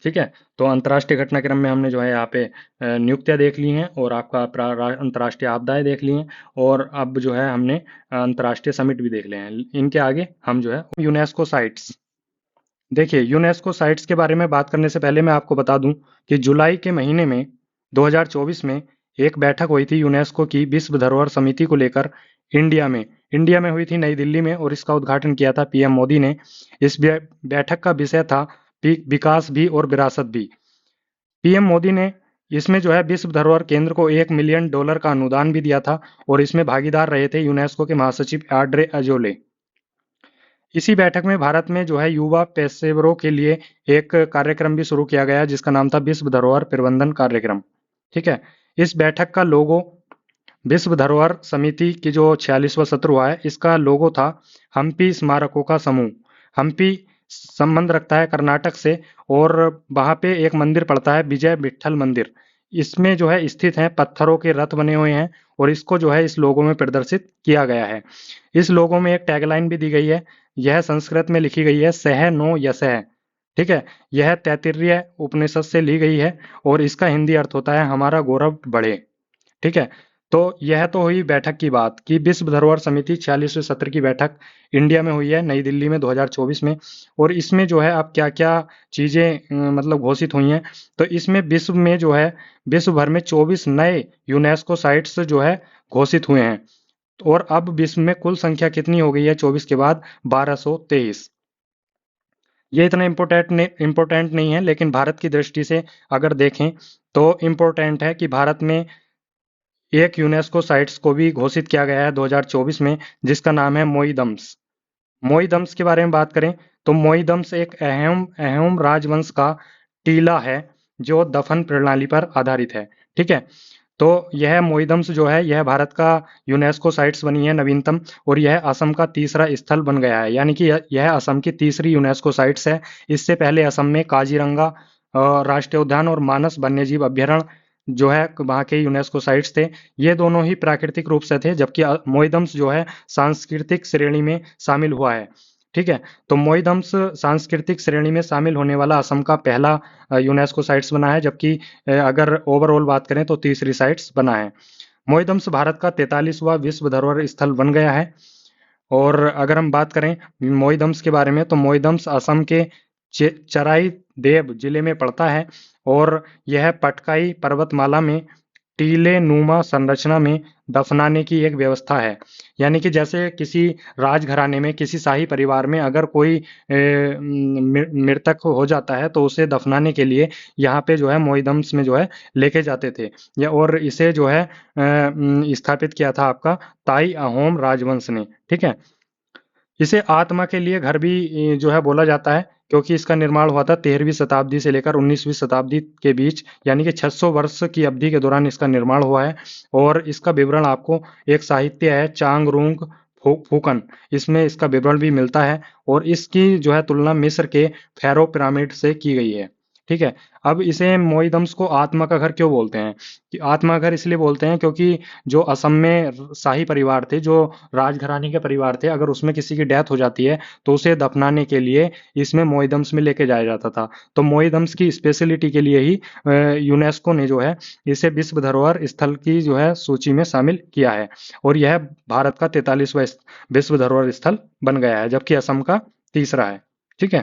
ठीक है। तो अंतर्राष्ट्रीय घटनाक्रम में हमने जो है यहाँ पे नियुक्तियां देख ली हैं, और आपका अंतर्राष्ट्रीय आपदाएं देख ली हैं। और अब जो है हमने अंतर्राष्ट्रीय समिट भी देख लिए हैं। इनके आगे हम जो है यूनेस्को साइट्स। देखिए, यूनेस्को साइट्स के बारे में बात करने से पहले मैं आपको बता दूं कि जुलाई के महीने में 2024 में एक बैठक हुई थी यूनेस्को की विश्व धरोहर समिति को लेकर इंडिया में हुई थी, नई दिल्ली में। और इसका उद्घाटन किया था पीएम मोदी ने। इस बैठक का विषय था विकास भी और विरासत भी। पीएम मोदी ने इसमें जो है विश्व धरोहर केंद्र को $1 मिलियन का अनुदान भी दिया था। और इसमें भागीदार रहे थे यूनेस्को के महासचिव आड्रे अजोले। इसी बैठक में भारत में जो है युवा पेशेवरों के लिए एक कार्यक्रम भी शुरू किया गया, जिसका नाम था विश्व धरोहर प्रबंधन कार्यक्रम। ठीक है। इस बैठक का लोगो, विश्व धरोहर समिति की जो 46वां सत्र हुआ है, इसका लोगो था हम्पी स्मारकों का समूह। हम्पी संबंध रखता है कर्नाटक से, और वहां पे एक मंदिर पड़ता है, विजय विट्ठल मंदिर। इसमें जो है स्थित है, पत्थरों के रथ बने हुए हैं। और इसको जो है इस लोगो में प्रदर्शित किया गया है। इस लोगो में एक टैगलाइन भी दी गई है। यह संस्कृत में लिखी गई है, सह नो यशः। ठीक है। यह तैत्तिरीय उपनिषद से ली गई है, और इसका हिंदी अर्थ होता है हमारा गौरव बढ़े। ठीक है। तो यह तो हुई बैठक की बात कि विश्व धरोहर समिति 46वें सत्र की बैठक इंडिया में हुई है, नई दिल्ली में 2024 में। और इसमें जो है अब क्या क्या चीजें मतलब घोषित हुई हैं। तो इसमें विश्व में जो है विश्व भर में 24 नए यूनेस्को साइट्स जो है घोषित हुए हैं। और अब विश्व में कुल संख्या कितनी हो गई है 24 के बाद? 1223। ये इतना इम्पोर्टेंट नहीं है, लेकिन भारत की दृष्टि से अगर देखें तो इम्पोर्टेंट है कि भारत में एक यूनेस्को साइट्स को भी घोषित किया गया है 2024 में, जिसका नाम है मोईदम्स। मोईदम्स के बारे में बात करें तो मोईदम्स एक अहम अहम राजवंश का टीला है, जो दफन प्रणाली पर आधारित है। ठीक है। तो यह मोईदम्स जो है यह भारत का यूनेस्को साइट्स बनी है नवीनतम। और यह असम का तीसरा स्थल बन गया है, यानी कि यह असम की तीसरी यूनेस्को साइट्स है। इससे पहले असम में काजीरंगा राष्ट्रीय उद्यान और मानस वन्यजीव अभ्यारण्य जो है वहाँ के यूनेस्को साइट्स थे। ये दोनों ही प्राकृतिक रूप से थे, जबकि मोईदम्स जो है सांस्कृतिक श्रेणी में शामिल हुआ है। ठीक है। तो मोईदम्स सांस्कृतिक श्रेणी में शामिल होने वाला असम का पहला यूनेस्को साइट्स बना है, जबकि अगर ओवरऑल बात करें तो तीसरी साइट्स बना है। मोईदम्स भारत का 43वां विश्व धरोहर स्थल बन गया है। और अगर हम बात करें मोईदम्स के बारे में तो मोईदम्स असम के चराई देव जिले में पड़ता है। और यह पटकाई पर्वतमाला में टीले नुमा संरचना में दफनाने की एक व्यवस्था है। यानी कि जैसे किसी राजघराने में, किसी शाही परिवार में अगर कोई मृतक हो जाता है तो उसे दफनाने के लिए यहाँ पे जो है मोईदम्स में जो है लेके जाते थे। और इसे जो है स्थापित किया था आपका ताई अहोम राजवंश ने। ठीक है। इसे आत्मा के लिए घर भी जो है बोला जाता है, क्योंकि इसका निर्माण हुआ था 13वीं शताब्दी से लेकर 19वीं शताब्दी के बीच, यानी कि 600 वर्ष की अवधि के दौरान इसका निर्माण हुआ है। और इसका विवरण आपको एक साहित्य है चांगरुंग फूकन, इसमें इसका विवरण भी मिलता है। और इसकी जो है तुलना मिस्र के फैरो पिरामिड से की गई है। ठीक है। अब इसे मोईदम्स को आत्मा का घर क्यों बोलते हैं? कि आत्मा का घर इसलिए बोलते हैं क्योंकि जो असम में शाही परिवार थे, जो राजघराने के परिवार थे, अगर उसमें किसी की डेथ हो जाती है तो उसे दफनाने के लिए इसमें मोईदम्स में लेके जाया जाता था। तो मोईदम्स की स्पेशलिटी के लिए ही यूनेस्को ने जो है इसे विश्व धरोहर स्थल की जो है सूची में शामिल किया है। और यह भारत का 43वां विश्व धरोहर स्थल बन गया है, जबकि असम का तीसरा है। ठीक है,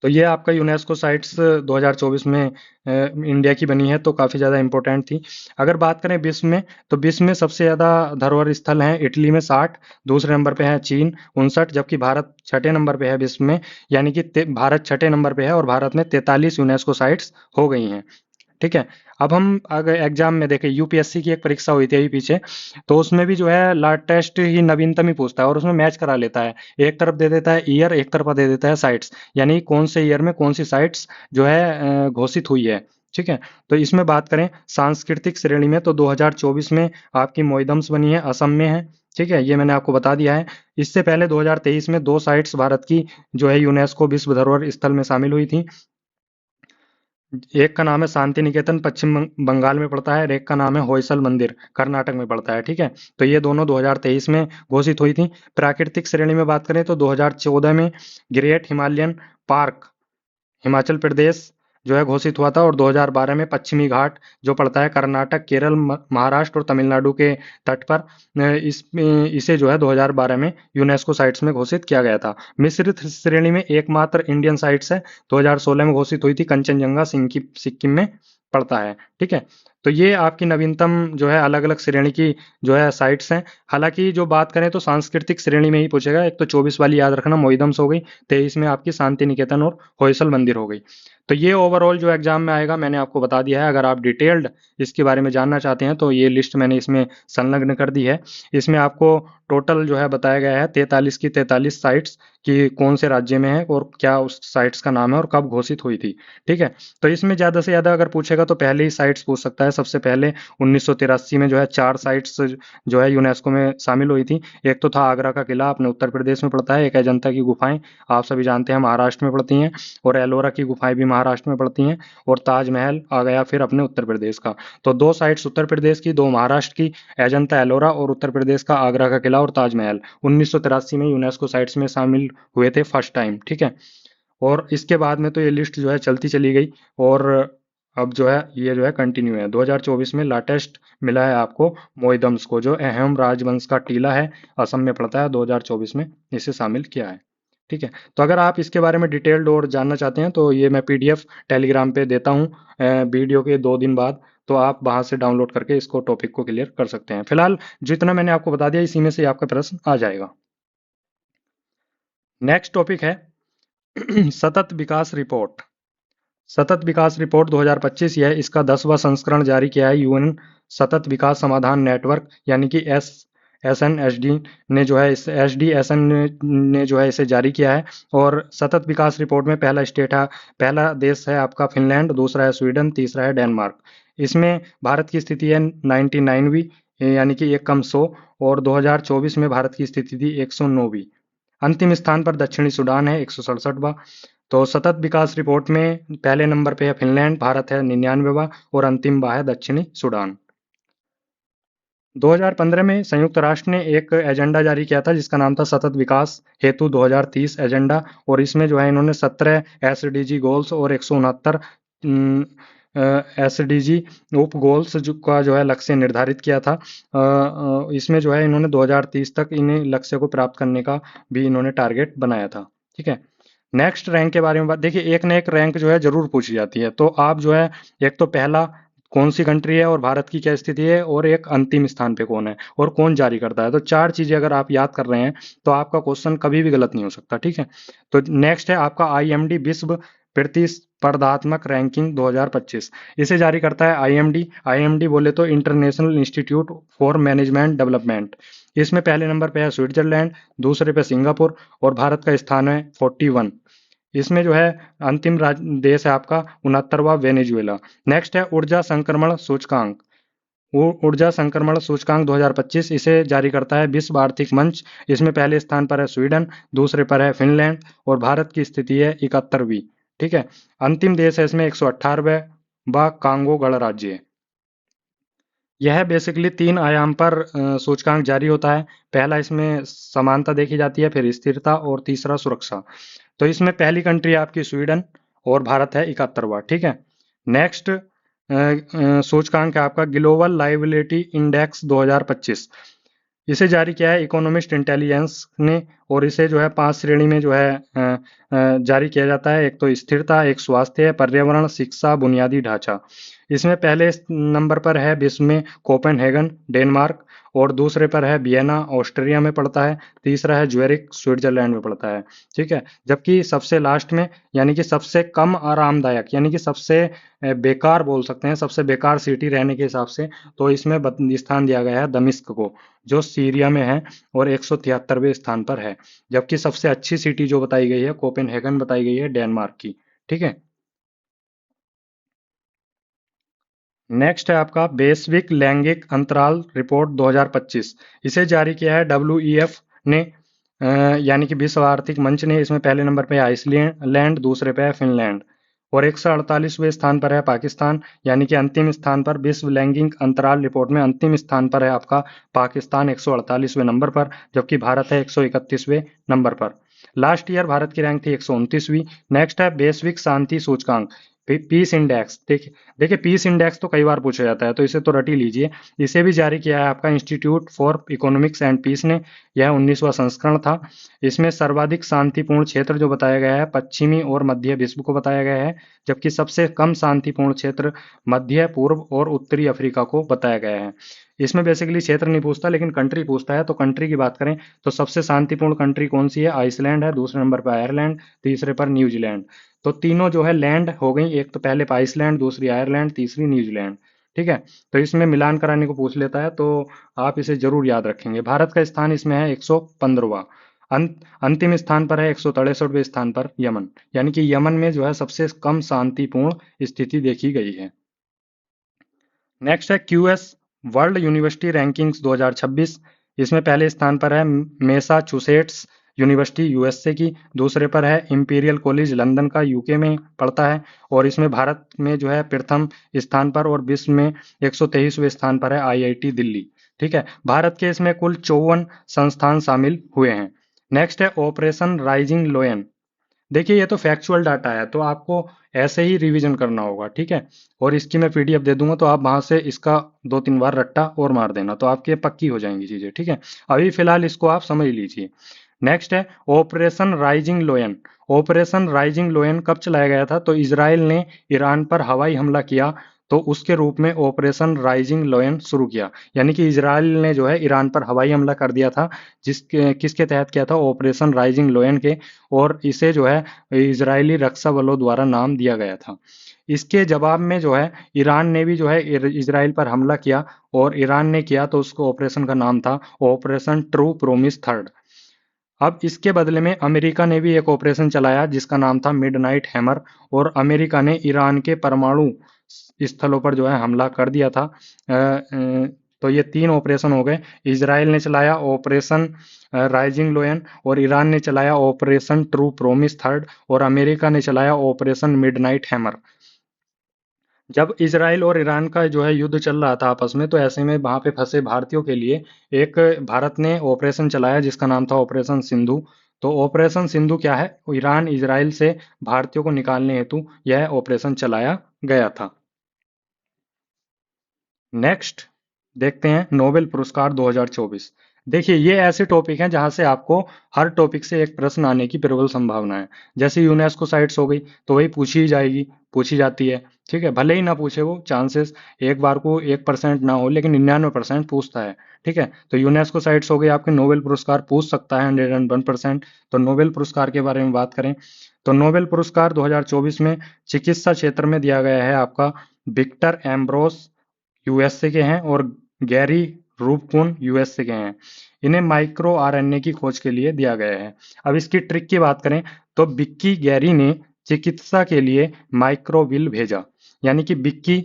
तो ये आपका यूनेस्को साइट्स 2024 में इंडिया की बनी है, तो काफ़ी ज़्यादा इंपॉर्टेंट थी। अगर बात करें विश्व में, तो विश्व में सबसे ज़्यादा धरोहर स्थल हैं इटली में 60, दूसरे नंबर पे है चीन 59, जबकि भारत छठे नंबर पे है विश्व में। यानी कि भारत छठे नंबर पे है और भारत में 43 यूनेस्को साइट्स हो गई हैं। ठीक है, अब हम अगर एग्जाम में देखें, यूपीएससी की एक परीक्षा हुई थी अभी पीछे, तो उसमें भी जो है लाटेस्ट ही नवीनतम ही पूछता है और उसमें मैच करा लेता है। एक तरफ दे देता है ईयर, एक तरफ दे देता है साइट्स, यानी कौन से ईयर में कौन सी साइट्स जो है घोषित हुई है। ठीक है, तो इसमें बात करें सांस्कृतिक श्रेणी में, तो 2024 में आपकी मोइदम्स बनी है, असम में है। ठीक है, ये मैंने आपको बता दिया है। इससे पहले 2023 में दो साइट्स भारत की जो है यूनेस्को विश्व धरोहर स्थल में शामिल हुई थी। एक का नाम है शांति निकेतन, पश्चिम बंगाल में पड़ता है, और एक का नाम है होयसल मंदिर, कर्नाटक में पड़ता है। ठीक है, तो ये दोनों 2023 में घोषित हुई थी। प्राकृतिक श्रेणी में बात करें तो 2014 में great Himalayan park Himachal Pradesh जो है घोषित हुआ था, और 2012 में पश्चिमी घाट जो पड़ता है कर्नाटक, केरल, महाराष्ट्र और तमिलनाडु के तट पर, इसे जो है 2012 में यूनेस्को साइट्स में घोषित किया गया था। मिश्रित श्रेणी में एकमात्र इंडियन साइट्स है, 2016 में घोषित हुई थी, कंचनजंगा सिक्किम में पड़ता है। ठीक है, तो ये आपकी नवीनतम जो है अलग अलग श्रेणी की जो है साइट्स हैं। हालांकि जो बात करें तो सांस्कृतिक श्रेणी में ही पूछेगा। एक तो 24 वाली याद रखना, मोइदम्स हो गई, 23 में आपकी शांति निकेतन और होयसल मंदिर हो गई। तो ये ओवरऑल जो एग्जाम में आएगा मैंने आपको बता दिया है। अगर आप डिटेल्ड इसके बारे में जानना चाहते हैं तो ये लिस्ट मैंने इसमें संलग्न कर दी है। इसमें आपको टोटल जो है बताया गया है 43 की 43 साइट्स कि कौन से राज्य में है और क्या उस साइट्स का नाम है और कब घोषित हुई थी। ठीक है, तो इसमें ज़्यादा से ज़्यादा अगर पूछेगा तो पहले ही साइट्स पूछ सकता है। सबसे पहले 1983 में जो है 4 साइट्स जो है यूनेस्को में शामिल हुई थी। एक तो था आगरा का किला, अपने उत्तर प्रदेश में पड़ता है। एक अजंता की गुफाएं, आप सभी जानते हैं, महाराष्ट्र में पड़ती हैं। और एलोरा की गुफाएं भी महाराष्ट्र में पड़ती हैं। और ताजमहल आ गया फिर अपने उत्तर प्रदेश का। तो दो साइट्स उत्तर प्रदेश की, दो महाराष्ट्र की, अजंता एलोरा, और उत्तर प्रदेश का आगरा का किला और ताजमहल 1983 में यूनेस्को साइट्स में शामिल हुए थे फर्स्ट टाइम। ठीक है, और इसके बाद में तो ये लिस्ट जो है चलती चली गई, और अब जो है ये जो है कंटिन्यू है। 2024 में लेटेस्ट मिला है आपको मोइदम्स को, जो अहम राजवंश का टीला है, असम में पड़ता है। 2024 में इसे शामिल किया है। ठीक है, तो अगर आप इसके बारे में डिटेल्ड और जानना चाहते हैं तो ये मैं पीडीएफ टेलीग्राम पे देता हूँ वीडियो के 2 दिन बाद, तो आप वहां से डाउनलोड करके इसको टॉपिक को क्लियर कर सकते हैं। फिलहाल जितना मैंने आपको बता दिया इसी में से आपका प्रश्न आ जाएगा। नेक्स्ट टॉपिक है सतत विकास रिपोर्ट। सतत विकास रिपोर्ट 2025 यह इसका 10वां संस्करण जारी किया है यूएन सतत विकास समाधान नेटवर्क, यानी कि SNSD ने जो है इस SDSN ने जो है इसे जारी किया है। और सतत विकास रिपोर्ट में पहला स्टेट है, पहला देश है आपका फिनलैंड, दूसरा है स्वीडन, तीसरा है डेनमार्क। इसमें भारत की स्थिति है 99वीं, यानी कि एक कम 100, और 2024 में भारत की स्थिति थी 109वीं। अंतिम स्थान पर दक्षिणी सूडान है 167वां। तो सतत विकास रिपोर्ट में पहले नंबर पे है फिनलैंड, भारत है 99वां, और अंतिम बा है दक्षिणी सूडान। 2015 में संयुक्त राष्ट्र ने एक एजेंडा जारी किया था जिसका नाम था सतत विकास हेतु 2030 एजेंडा, और इसमें जो है इन्होंने 17 SDG गोल्स और 169 SDG उप गोल्स का जो है लक्ष्य निर्धारित किया था। इसमें जो है इन्होंने 2030 तक इन लक्ष्य को प्राप्त करने का भी इन्होंने टारगेट बनाया था। ठीक है, नेक्स्ट रैंक के बारे में बात देखिए, एक न एक रैंक जो है जरूर पूछी जाती है, तो आप जो है एक तो पहला कौन सी कंट्री है और भारत की क्या स्थिति है, और एक अंतिम स्थान पे कौन है और कौन जारी करता है, तो चार चीजें अगर आप याद कर रहे हैं तो आपका क्वेश्चन कभी भी गलत नहीं हो सकता। ठीक है, तो नेक्स्ट है आपका IMD विश्व प्रतिस्पर्धात्मक रैंकिंग 2025। इसे जारी करता है IMD बोले तो international institute for management development. इसमें पहले नंबर पे है स्विट्जरलैंड, दूसरे पे सिंगापुर, और भारत का स्थान है 41। इसमें जो है अंतिम देश है आपका 69वां वेनेजुएला। नेक्स्ट है ऊर्जा संक्रमण सूचकांक। ऊर्जा संक्रमण सूचकांक 2025, इसे जारी करता है विश्व आर्थिक मंच। इसमें पहले स्थान पर है स्वीडन, दूसरे पर है फिनलैंड, और भारत की स्थिति है 71वीं। ठीक है, अंतिम देश है इसमें 118वां कांगो गणराज्य। यह बेसिकली 3 आयाम पर सूचकांक जारी होता है। पहला इसमें समानता देखी जाती है, फिर स्थिरता, और तीसरा सुरक्षा। तो इसमें पहली कंट्री आपकी स्वीडन, और भारत है 71वां। ठीक है, नेक्स्ट सूचकांक है आपका ग्लोबल लाइबिलिटी इंडेक्स 2025। इसे जारी किया है इकोनॉमिस्ट इंटेलिजेंस ने, और इसे जो है 5 श्रेणी में जो है जारी किया जाता है। एक तो स्थिरता, एक स्वास्थ्य, पर्यावरण, शिक्षा, बुनियादी ढांचा। इसमें पहले नंबर पर है विश्व में कोपेनहेगन डेनमार्क, और दूसरे पर है वियना ऑस्ट्रिया में पड़ता है, तीसरा है ज्यूरिख स्विट्जरलैंड में पड़ता है। ठीक है, जबकि सबसे लास्ट में यानी कि सबसे कम आरामदायक यानी कि सबसे बेकार बोल सकते हैं, सबसे बेकार सिटी रहने के हिसाब से, तो इसमें स्थान दिया गया है दमिश्क को, जो सीरिया में है और 173वें स्थान पर है। जबकि सबसे अच्छी सिटी जो बताई गई है कोपेनहेगन बताई गई है डेनमार्क की। ठीक है, नेक्स्ट है आपका वैश्विक लैंगिक अंतराल रिपोर्ट 2025। इसे जारी किया है डब्ल्यूईएफ ने, यानी कि विश्व आर्थिक मंच ने। इसमें पहले नंबर पे है आइसलैंड, दूसरे पे है फिनलैंड, और 148वें स्थान पर है पाकिस्तान। यानी कि अंतिम स्थान पर विश्व लैंगिक अंतराल रिपोर्ट में अंतिम स्थान पर है आपका पाकिस्तान 148वें नंबर पर, जबकि भारत है 131वें नंबर पर। लास्ट ईयर भारत की रैंक थी 129वीं। नेक्स्ट है वैश्विक शांति सूचकांक, पीस इंडेक्स। देखिए देखिए, पीस इंडेक्स तो कई बार पूछा जाता है, तो इसे तो रट ही लीजिए। इसे भी जारी किया है आपका institute for economics and peace ने। यह 19वां संस्करण था। इसमें सर्वाधिक शांतिपूर्ण क्षेत्र जो बताया गया है पश्चिमी और मध्य विश्व को बताया गया है, जबकि सबसे कम शांतिपूर्ण क्षेत्र मध्य, पूर्व और उत्तरी अफ्रीका को बताया गया है। इसमें बेसिकली क्षेत्र नहीं पूछता लेकिन कंट्री पूछता है। तो कंट्री की बात करें तो सबसे शांतिपूर्ण कंट्री कौन सी है? आइसलैंड है, दूसरे नंबर पर आयरलैंड, तीसरे पर न्यूजीलैंड। तो तीनों जो है लैंड हो गई, एक तो पहले आइसलैंड, दूसरी आयरलैंड, तीसरी न्यूजीलैंड। ठीक है, तो इसमें मिलान कराने को पूछ लेता है, तो आप इसे जरूर याद रखेंगे। भारत का स्थान इसमें है 115वां। अंतिम स्थान पर है 163वें स्थान पर यमन, यानी कि यमन में जो है सबसे कम शांतिपूर्ण स्थिति देखी गई है। नेक्स्ट है क्यूएस वर्ल्ड यूनिवर्सिटी रैंकिंग्स 2026। इसमें पहले स्थान पर है मैसाचुसेट्स यूनिवर्सिटी यूएसए की, दूसरे पर है इंपीरियल कॉलेज लंदन का यूके में पड़ता है, और इसमें भारत में जो है प्रथम स्थान पर और विश्व में 123वें स्थान पर है आईआईटी दिल्ली। ठीक है, भारत के इसमें कुल 54 संस्थान शामिल हुए हैं। नेक्स्ट है ऑपरेशन राइजिंग लोयन। देखिए ये तो फैक्चुअल डाटा है, तो आपको ऐसे ही रिवीजन करना होगा। ठीक है, और इसकी मैं पीडीएफ दे दूंगा, तो आप वहां से इसका 2-3 बार रट्टा और मार देना, तो आपकी पक्की हो जाएंगी चीजें। ठीक है, अभी फिलहाल इसको आप समझ लीजिए। नेक्स्ट है ऑपरेशन राइजिंग लोयन। ऑपरेशन राइजिंग लोयन कब चलाया गया था? तो इसराइल ने ईरान पर हवाई हमला किया, तो उसके रूप में ऑपरेशन राइजिंग लोयन शुरू किया। यानी कि इसराइल ने जो है ईरान पर हवाई हमला कर दिया था, जिसके किसके तहत किया था? ऑपरेशन राइजिंग लोयन के, और इसे जो है इजरायली रक्षा बलों द्वारा नाम दिया गया था। इसके जवाब में जो है ईरान ने भी जो है इजराइल पर हमला किया, और ईरान ने किया तो उसको ऑपरेशन का नाम था ऑपरेशन ट्रू प्रोमिस थर्ड। अब इसके बदले में अमेरिका ने भी एक ऑपरेशन चलाया जिसका नाम था मिडनाइट हैमर, और अमेरिका ने ईरान के परमाणु स्थलों पर जो है हमला कर दिया था। तो ये 3 ऑपरेशन हो गए। इजराइल ने चलाया ऑपरेशन राइजिंग लोयन, और ईरान ने चलाया ऑपरेशन ट्रू प्रोमिस थर्ड, और अमेरिका ने चलाया ऑपरेशन मिडनाइट हैमर। जब इजराइल और ईरान का जो है युद्ध चल रहा था आपस में, तो ऐसे में वहां पे फंसे भारतीयों के लिए एक भारत ने ऑपरेशन चलाया जिसका नाम था ऑपरेशन सिंधु। तो ऑपरेशन सिंधु क्या है? ईरान इजराइल से भारतीयों को निकालने हेतु यह ऑपरेशन चलाया गया था। नेक्स्ट देखते हैं नोबेल पुरस्कार 2024। देखिए ये ऐसे टॉपिक हैं जहां से आपको हर टॉपिक से एक प्रश्न आने की प्रबल संभावना है। जैसे यूनेस्को साइट्स हो गई, तो वही पूछी ही जाएगी, पूछी जाती है। ठीक है, भले ही ना पूछे, वो चांसेस एक बार को 1% ना हो, लेकिन 99% पूछता है। ठीक है, तो यूनेस्को साइट्स हो गई, आपके नोबेल पुरस्कार पूछ सकता है 101%। तो नोबेल पुरस्कार के बारे में बात करें तो नोबेल पुरस्कार 2024 में चिकित्सा क्षेत्र में दिया गया है आपका विक्टर एम्ब्रोस यूएसए के हैं, और गैरी रूपकुन यूएसए के हैं। इन्हें माइक्रो आरएनए की खोज के लिए दिया गया है। अब इसकी ट्रिक की बात करें तो बिक्की गैरी ने चिकित्सा के लिए माइक्रोबिल भेजा। यानी कि बिक्की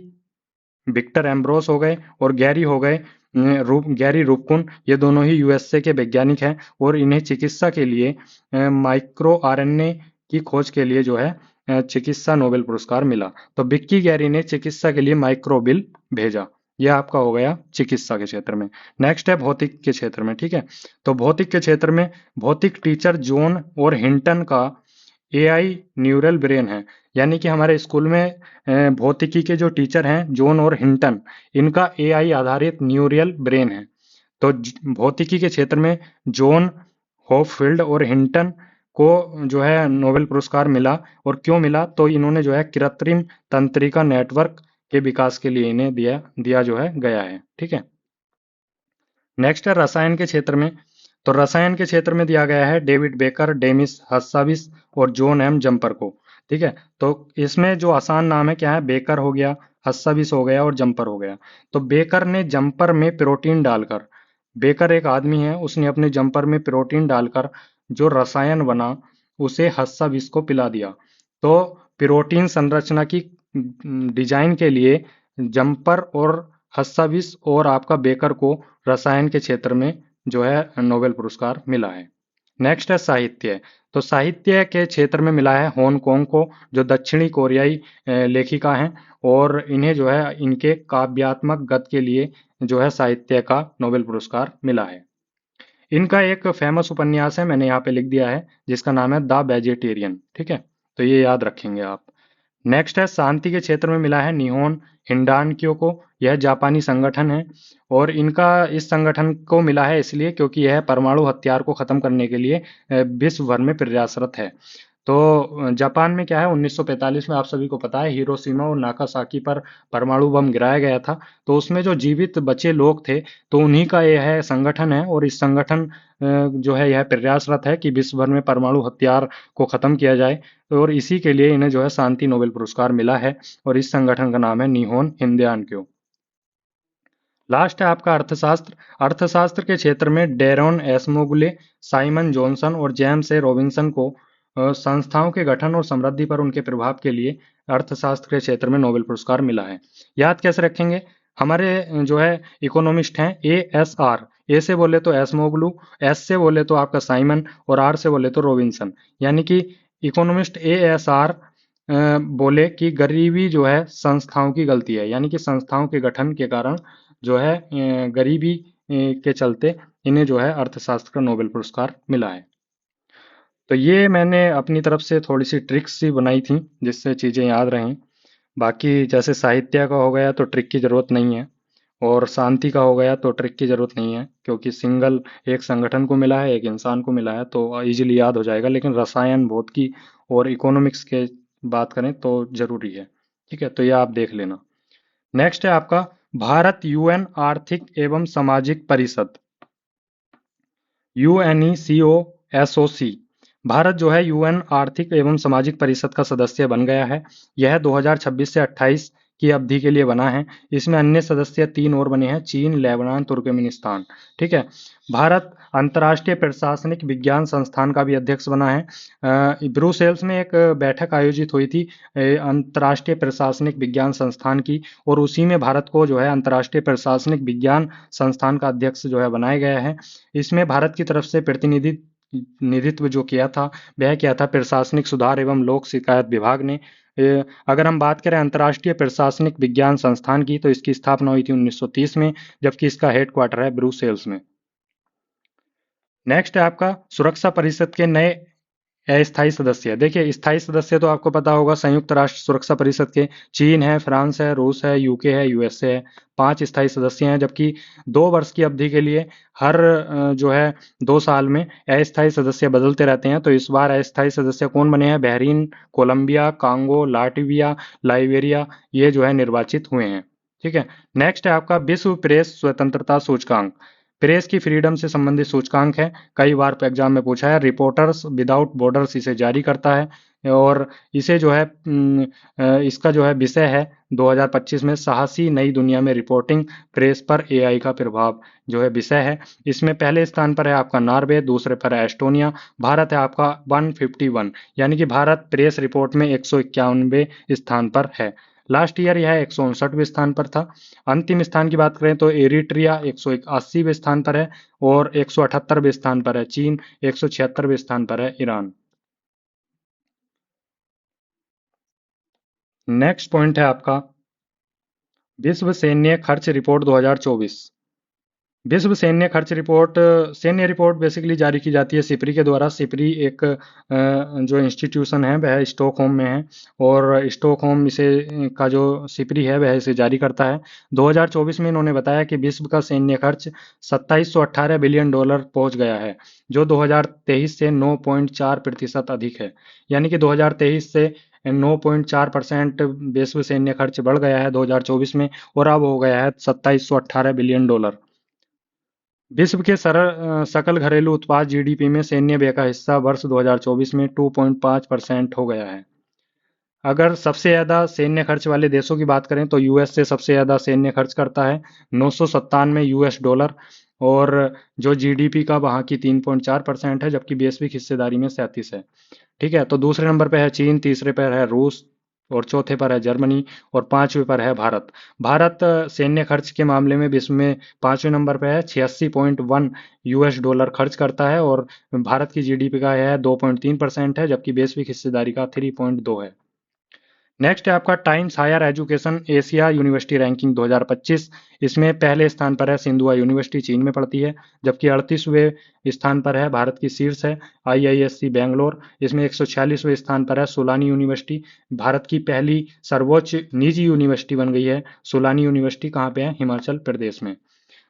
विक्टर एम्ब्रोस हो गए और गैरी हो गए गैरी रूपकुन, ये दोनों ही यूएसए के वैज्ञानिक हैं, और इन्हें चिकित्सा के लिए माइक्रो आरएनए की खोज के लिए जो है चिकित्सा नोबेल पुरस्कार मिला। तो बिक्की गैरी ने चिकित्सा के लिए माइक्रोबिल भेजा। यह आपका हो गया चिकित्सा के क्षेत्र में। नेक्स्ट है भौतिक के क्षेत्र में। ठीक है, तो भौतिक के क्षेत्र में भौतिक टीचर जॉन और हिंटन का एआई न्यूरल ब्रेन है। यानी कि हमारे स्कूल में भौतिकी के जो टीचर हैं जॉन और हिंटन, इनका एआई आधारित न्यूरल ब्रेन है। तो भौतिकी के क्षेत्र में जॉन हॉपफील्ड और हिंटन को जो है नोबेल पुरस्कार मिला। और क्यों मिला? तो इन्होंने जो है कृत्रिम तंत्रिका नेटवर्क के विकास के लिए इन्हें दिया दिया जो है गया है। ठीक है। नेक्स्ट है रसायन के क्षेत्र में। तो रसायन के क्षेत्र में दिया गया है डेविड बेकर, डेमिस हस्साविस और जॉन एम जम्पर को। ठीक है। तो इसमें जो आसान नाम है क्या है? बेकर हो गया, हस्साविस हो गया और जम्पर हो गया। तो बेकर ने जम्पर में प्रोटीन डालकर, बेकर एक आदमी है, उसने अपने जम्पर में प्रोटीन डालकर जो रसायन बना उसे हस्साविस को पिला दिया। तो प्रोटीन संरचना की डिजाइन के लिए जम्पर और हस्साविस और आपका बेकर को रसायन के क्षेत्र में जो है नोबेल पुरस्कार मिला है। नेक्स्ट है साहित्य। तो साहित्य के क्षेत्र में मिला है हांगकांग को, जो दक्षिणी कोरियाई लेखिका हैं, और इन्हें जो है इनके काव्यात्मक गत के लिए जो है साहित्य का नोबेल पुरस्कार मिला है। इनका एक फेमस उपन्यास है, मैंने यहाँ पे लिख दिया है, जिसका नाम है द वेजिटेरियन। ठीक है। तो ये याद रखेंगे आप। नेक्स्ट है शांति के क्षेत्र में मिला है निहोन हिंडानक्यो को। यह जापानी संगठन है और इनका इस संगठन को मिला है इसलिए क्योंकि यह परमाणु हथियार को खत्म करने के लिए विश्व भर में प्रयासरत है। तो जापान में क्या है, 1945 में आप सभी को पता है हिरोशिमा और नागासाकी पर परमाणु बम गिराया गया था। तो उसमें जो जीवित बचे लोग थे, तो उन्हीं का यह संगठन है, और इस संगठन जो है यह प्रयासरत है कि विश्व भर में परमाणु हथियार को खत्म किया जाए। और इसी के लिए इन्हें जो है शांति नोबेल पुरस्कार मिला है, और इस संगठन का नाम है निहोन हिंदानक्यो। लास्ट है आपका अर्थशास्त्र। अर्थशास्त्र के क्षेत्र में डेरोन एसमोगुले, साइमन जॉनसन और जेम्स ए रॉबिन्सन को संस्थाओं के गठन और समृद्धि पर उनके प्रभाव के लिए अर्थशास्त्र के क्षेत्र में नोबेल पुरस्कार मिला है। याद कैसे रखेंगे? हमारे जो है इकोनॉमिस्ट हैं ASR। ए से बोले तो एसमोगलू, एस से बोले तो आपका साइमन, और आर से बोले तो रॉबिन्सन। यानी कि इकोनॉमिस्ट ASR बोले कि गरीबी जो है संस्थाओं की गलती है, यानी कि संस्थाओं के गठन के कारण जो है गरीबी के चलते इन्हें जो है अर्थशास्त्र का नोबेल पुरस्कार मिला है। तो ये मैंने अपनी तरफ से थोड़ी सी ट्रिक्स सी बनाई थी जिससे चीज़ें याद रहें। बाकी जैसे साहित्य का हो गया तो ट्रिक की ज़रूरत नहीं है, और शांति का हो गया तो ट्रिक की ज़रूरत नहीं है, क्योंकि सिंगल एक संगठन को मिला है, एक इंसान को मिला है, तो इजीली याद हो जाएगा। लेकिन रसायन, भौतिकी और इकोनॉमिक्स के बात करें तो ज़रूरी है। ठीक है, तो ये आप देख लेना। नेक्स्ट है आपका भारत UN आर्थिक एवं सामाजिक परिषद, UNECOSOC। भारत जो है UN आर्थिक एवं सामाजिक परिषद का सदस्य बन गया है। यह 2026 से 28 की अवधि के लिए बना है। इसमें अन्य सदस्य 3 और बने हैं, चीन, लेबनान, तुर्कमेनिस्तान। ठीक है। भारत अंतर्राष्ट्रीय प्रशासनिक विज्ञान संस्थान का भी अध्यक्ष बना है। ब्रुसेल्स में एक बैठक आयोजित हुई थी अंतर्राष्ट्रीय प्रशासनिक विज्ञान संस्थान की, और उसी में भारत को जो है अंतर्राष्ट्रीय प्रशासनिक विज्ञान संस्थान का अध्यक्ष जो है बनाया गया है। इसमें भारत की तरफ से प्रतिनिधित्व जो किया था वह किया था प्रशासनिक सुधार एवं लोक शिकायत विभाग ने। अगर हम बात करें अंतर्राष्ट्रीय प्रशासनिक विज्ञान संस्थान की, तो इसकी स्थापना हुई थी 1930 में, जबकि इसका हेडक्वार्टर है ब्रुसेल्स में। नेक्स्ट है आपका सुरक्षा परिषद के नए अस्थायी सदस्य। देखिए स्थायी सदस्य तो आपको पता होगा संयुक्त राष्ट्र सुरक्षा परिषद के चीन है, फ्रांस है, रूस है, यूके है, यूएसए है। 5 स्थायी सदस्य हैं, जबकि 2 वर्ष की अवधि के लिए हर जो है 2 साल में अस्थायी सदस्य बदलते रहते हैं। तो इस बार अस्थायी सदस्य कौन बने हैं? Bahrain, Colombia, Congo, Latvia, Liberia, ये जो है निर्वाचित हुए हैं। ठीक है। नेक्स्ट है आपका विश्व प्रेस स्वतंत्रता सूचकांक। प्रेस की फ्रीडम से संबंधित सूचकांक है, कई बार एग्जाम में पूछा है। रिपोर्टर्स विदाउट बॉर्डर्स इसे जारी करता है, और इसे जो है इसका जो है विषय है 2025 में साहसी नई दुनिया में रिपोर्टिंग प्रेस पर AI का प्रभाव जो है विषय है। इसमें पहले स्थान पर है आपका नॉर्वे, दूसरे पर है एस्टोनिया, भारत है आपका 151, यानी कि भारत प्रेस रिपोर्ट में 151वें स्थान पर है। लास्ट ईयर यह 159वें स्थान पर था। अंतिम स्थान की बात करें तो एरिट्रिया 181वें स्थान पर है, और 178वें स्थान पर है चीन, 176वें स्थान पर है ईरान। नेक्स्ट पॉइंट है आपका विश्व सैन्य खर्च रिपोर्ट 2024। विश्व सैन्य खर्च रिपोर्ट, सैन्य रिपोर्ट बेसिकली जारी की जाती है सिपरी के द्वारा। सिपरी एक जो इंस्टीट्यूशन है वह स्टॉकहोम में है, और स्टॉकहोम इसे का जो सिपरी है वह इसे जारी करता है। 2024 में इन्होंने बताया कि विश्व का सैन्य खर्च 2718 बिलियन डॉलर पहुंच गया है, जो 2023 से 9.4% अधिक है। यानी कि 2023 से 9.4% विश्व सैन्य खर्च बढ़ गया है 2024 में, और अब हो गया है 2718 बिलियन डॉलर। विश्व के सकल घरेलू उत्पाद जीडीपी में सैन्य व्यय का हिस्सा वर्ष 2024 में 2.5% हो गया है। अगर सबसे ज्यादा सैन्य खर्च वाले देशों की बात करें तो यूएस से सबसे ज्यादा सैन्य खर्च करता है, 997 यूएस डॉलर, और जो जीडीपी का वहाँ की 3.4% है, जबकि वैश्विक हिस्सेदारी में 37 है। ठीक है, तो दूसरे नंबर पे है चीन, तीसरे पर है रूस, और चौथे पर है जर्मनी, और पांचवे पर है भारत। भारत सैन्य खर्च के मामले में विश्व में पांचवें नंबर पे है, 86.1 यूएस डॉलर खर्च करता है, और भारत की जीडीपी का यह 2.3% है, जबकि वैश्विक हिस्सेदारी का 3.2 है। नेक्स्ट है आपका Times higher education Asia university ranking 2025। इसमें पहले स्थान पर है सिंधुआ यूनिवर्सिटी, चीन में पड़ती है, जबकि 38वें स्थान पर है, भारत की शीर्ष है, आईआईएससी बेंगलोर। इसमें 146वें स्थान पर है सोलानी यूनिवर्सिटी, भारत की पहली सर्वोच्च निजी यूनिवर्सिटी बन गई है। सोलानी यूनिवर्सिटी कहाँ पे है? हिमाचल प्रदेश में।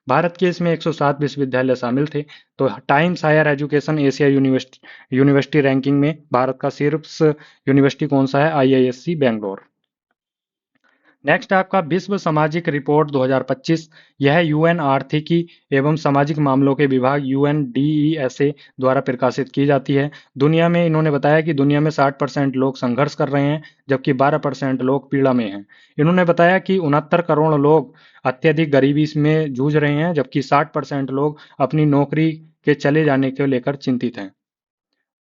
भारत के इसमें 107 विश्वविद्यालय शामिल थे। तो Times higher education Asia university university ranking में भारत का शीर्ष यूनिवर्सिटी कौन सा है? आईआईएससी बेंगलोर। नेक्स्ट आपका विश्व सामाजिक रिपोर्ट 2025। यह यूएन आर्थिकी एवं सामाजिक मामलों के विभाग यूएनडीईएसए द्वारा प्रकाशित की जाती है। दुनिया में इन्होंने बताया कि दुनिया में 60% लोग संघर्ष कर रहे हैं, जबकि 12% लोग पीड़ा में हैं। इन्होंने बताया कि 69 करोड़ लोग अत्यधिक गरीबी में जूझ रहे हैं, जबकि 60% लोग अपनी नौकरी के चले जाने को लेकर चिंतित हैं।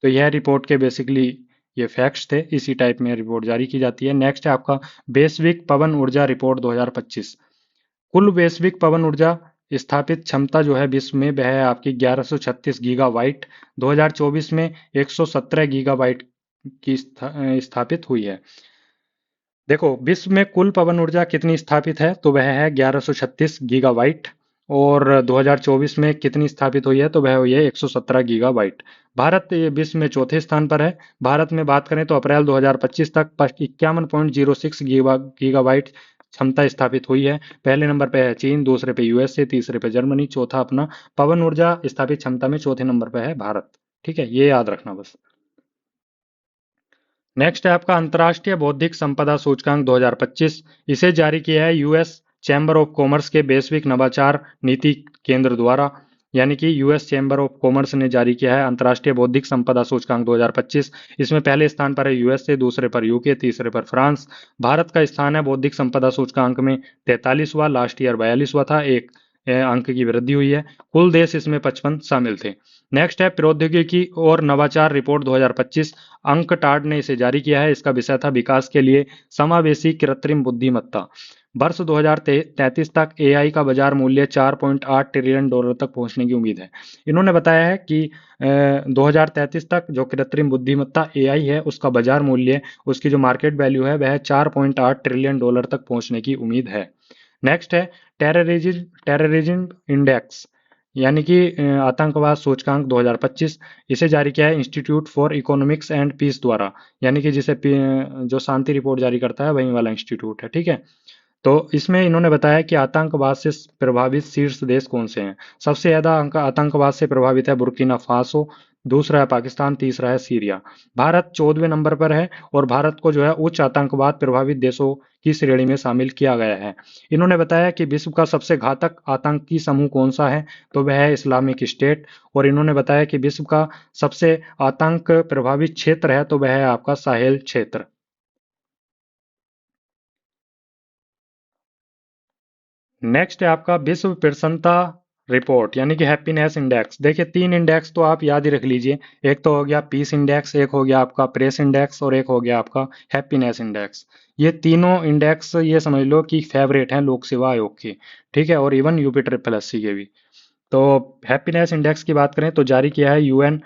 तो यह रिपोर्ट के बेसिकली ये फैक्ट्स थे, इसी टाइप में रिपोर्ट जारी की जाती है। नेक्स्ट है आपका वैश्विक पवन ऊर्जा रिपोर्ट 2025। कुल वैश्विक पवन ऊर्जा स्थापित क्षमता जो है विश्व में वह है आपकी 1136 गीगावाट। 2024 में 117 गीगावाट की स्थापित हुई है। देखो, विश्व में कुल पवन ऊर्जा कितनी स्थापित है? तो वह है 1136 गीगावाट। और 2024 में कितनी स्थापित हुई है? तो वह हुई है 117 गीगावाट। भारत विश्व में चौथे स्थान पर है। भारत में बात करें तो अप्रैल 2025 तक 51.06 गीगावाट क्षमता स्थापित हुई है। पहले नंबर पे है चीन, दूसरे पे यूएसए, तीसरे पे जर्मनी, चौथा अपना पवन ऊर्जा स्थापित क्षमता में चौथे नंबर पे है भारत। ठीक है, ये याद रखना बस। नेक्स्ट है आपका अंतर्राष्ट्रीय बौद्धिक संपदा सूचकांक 2025। इसे जारी किया है यूएस चैम्बर ऑफ कॉमर्स के वैश्विक नवाचार नीति केंद्र द्वारा। यानी कि यूएस चैम्बर ऑफ कॉमर्स ने जारी किया है अंतर्राष्ट्रीय बौद्धिक संपदा सूचकांक 2025। इसमें पहले स्थान पर है यूएसए, दूसरे पर यूके, तीसरे पर फ्रांस। भारत का स्थान है बौद्धिक संपदा सूचकांक में 43वां, लास्ट ईयर 42वां था, एक अंक की वृद्धि हुई है। कुल देश इसमें 55 शामिल थे। नेक्स्ट है प्रौद्योगिकी और नवाचार रिपोर्ट 2025। अंकटाड ने इसे जारी किया है। इसका विषय था विकास के लिए समावेशी कृत्रिम बुद्धिमत्ता। वर्ष 2033 तक एआई का बाजार मूल्य 4.8 ट्रिलियन डॉलर तक पहुंचने की उम्मीद है। इन्होंने बताया है कि 2033 तक जो कृत्रिम बुद्धिमत्ता एआई है उसका बाजार मूल्य, उसकी जो मार्केट वैल्यू है वह 4.8 ट्रिलियन डॉलर तक पहुंचने की उम्मीद है। नेक्स्ट है टेररिज्म टेररिज्म इंडेक्स, यानी कि आतंकवाद सूचकांक 2025। इसे जारी किया है institute for economics and peace द्वारा। यानी कि जिसे जो शांति रिपोर्ट जारी करता है वही वाला इंस्टीट्यूट है। ठीक है, तो इसमें इन्होंने बताया कि आतंकवाद से प्रभावित शीर्ष देश कौन से हैं। सबसे ज्यादा आतंकवाद से प्रभावित है बुर्किना फासो, दूसरा है पाकिस्तान, तीसरा है सीरिया। भारत 14वें नंबर पर है, और भारत को जो है उच्च आतंकवाद प्रभावित देशों की श्रेणी में शामिल किया गया है। इन्होंने बताया कि विश्व का सबसे घातक आतंकी समूह कौन सा है? तो वह है इस्लामिक स्टेट। और इन्होंने बताया कि विश्व का सबसे आतंक प्रभावित क्षेत्र है, तो वह है आपका साहेल क्षेत्र। नेक्स्ट है आपका विश्व प्रसन्नता रिपोर्ट, यानी कि हैप्पीनेस इंडेक्स। देखिए, तीन इंडेक्स तो आप याद ही रख लीजिए। एक तो हो गया पीस इंडेक्स, एक हो गया आपका प्रेस इंडेक्स, और एक हो गया आपका हैप्पीनेस इंडेक्स। ये तीनों इंडेक्स ये समझ लो कि फेवरेट हैं लोक सेवा आयोग के। ठीक है, और इवन यूपी ट्रिपल एससी के भी। तो हैप्पीनेस इंडेक्स की बात करें तो जारी किया है यूएन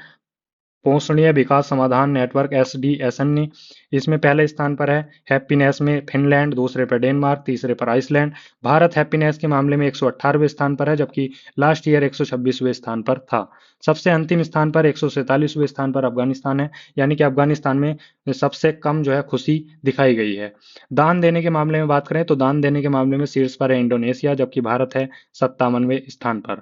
पोषणीय विकास समाधान नेटवर्क SDSN ने इसमें पहले स्थान पर है। हैप्पीनेस में फिनलैंड, दूसरे पर डेनमार्क, तीसरे पर आइसलैंड। भारत हैप्पीनेस के मामले में 118वें स्थान पर है, जबकि लास्ट ईयर 126वें स्थान पर था। सबसे अंतिम स्थान पर 147वें स्थान पर अफगानिस्तान है, यानी कि अफगानिस्तान में सबसे कम जो है खुशी दिखाई गई है। दान देने के मामले में बात करें तो दान देने के मामले में शीर्ष पर है इंडोनेशिया, जबकि भारत है 57वें स्थान पर।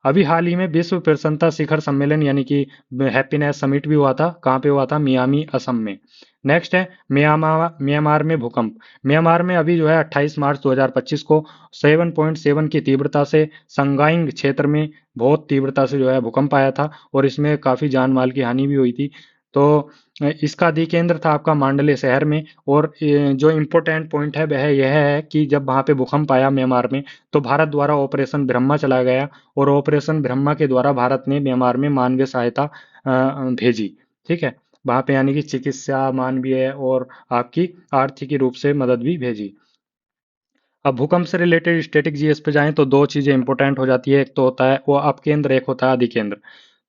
अभी हाल ही में विश्व प्रसन्नता शिखर सम्मेलन यानी कि हैप्पीनेस समिट भी हुआ था। कहाँ पे हुआ था? मियामी, असम में। नेक्स्ट है म्यांमार में भूकंप। म्यांमार में अभी जो है 28 मार्च 2025 को 7.7 की तीव्रता से संगाइंग क्षेत्र में बहुत तीव्रता से जो है भूकंप आया था, और इसमें काफी जान माल की हानि भी हुई थी। तो इसका अधिकेंद्र था आपका मांडले शहर में। और जो इम्पोर्टेंट पॉइंट है वह यह है कि जब वहां पे भूकंप आया म्यांमार में, तो भारत द्वारा ऑपरेशन ब्रह्मा चलाया गया, और ऑपरेशन ब्रह्मा के द्वारा भारत ने म्यांमार में मानवीय सहायता भेजी। ठीक है, वहां पे यानी कि चिकित्सा, मानवीय और आपकी आर्थिक रूप से मदद भी भेजी। अब भूकंप से रिलेटेड स्टैटिक जीएस पे जाएं तो दो चीजें इंपॉर्टेंट हो जाती है। एक तो होता है वो अपकेंद्र, एक होता है अधिकेंद्र।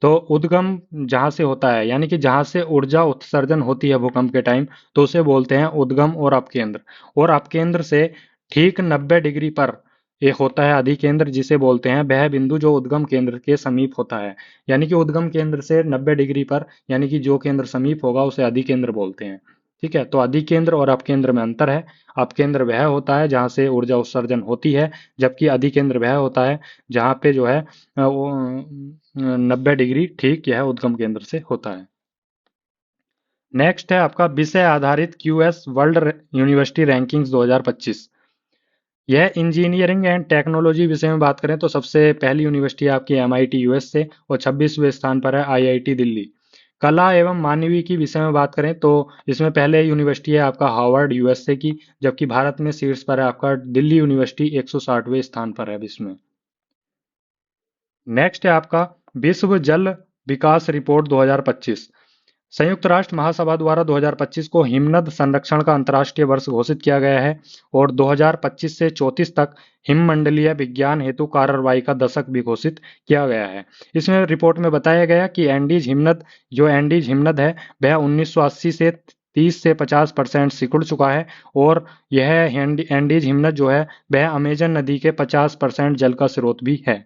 तो उद्गम जहां से होता है, यानी कि जहां से ऊर्जा उत्सर्जन होती है भूकंप के टाइम, तो उसे बोलते हैं उद्गम और अपकेंद्र। और अपकेंद्र से ठीक 90 डिग्री पर एक होता है अधिकेंद्र, जिसे बोलते हैं वह बिंदु जो उद्गम केंद्र के समीप होता है। यानी कि उद्गम केंद्र से 90 डिग्री पर, यानी कि जो केंद्र समीप होगा उसे अधिकेंद्र बोलते हैं। ठीक है, तो अधिकेंद्र और अपकेंद्र में अंतर है। अपकेंद्र वह होता है जहां से ऊर्जा उत्सर्जन होती है, जबकि अधिकेंद्र वह होता है जहां पे जो है वो 90 डिग्री ठीक यह उद्गम केंद्र से होता है। नेक्स्ट है आपका विषय आधारित QS वर्ल्ड यूनिवर्सिटी रैंकिंग्स 2025। यह इंजीनियरिंग एंड टेक्नोलॉजी विषय में बात करें तो सबसे पहली यूनिवर्सिटी है आपकी MIT US से, और 26वें स्थान पर है IIT दिल्ली। कला एवं मानवीय की विषय में बात करें तो इसमें पहले यूनिवर्सिटी है आपका हार्वर्ड USA की, जबकि भारत में शीर्ष पर है आपका दिल्ली यूनिवर्सिटी 160वें स्थान पर है विश्व में। नेक्स्ट है आपका विश्व जल विकास रिपोर्ट 2025। संयुक्त राष्ट्र महासभा द्वारा 2025 को हिमनद संरक्षण का अंतर्राष्ट्रीय वर्ष घोषित किया गया है, और 2025 से 34 तक हिममंडलीय विज्ञान हेतु कार्रवाई का दशक भी घोषित किया गया है। इसमें रिपोर्ट में बताया गया कि एंडीज हिमनद, जो एंडीज हिमनद है वह 1980 से 30 से 50% सिकुड़ चुका है, और यह एंडीज हिमनद जो है वह अमेजन नदी के 50% जल का स्रोत भी है।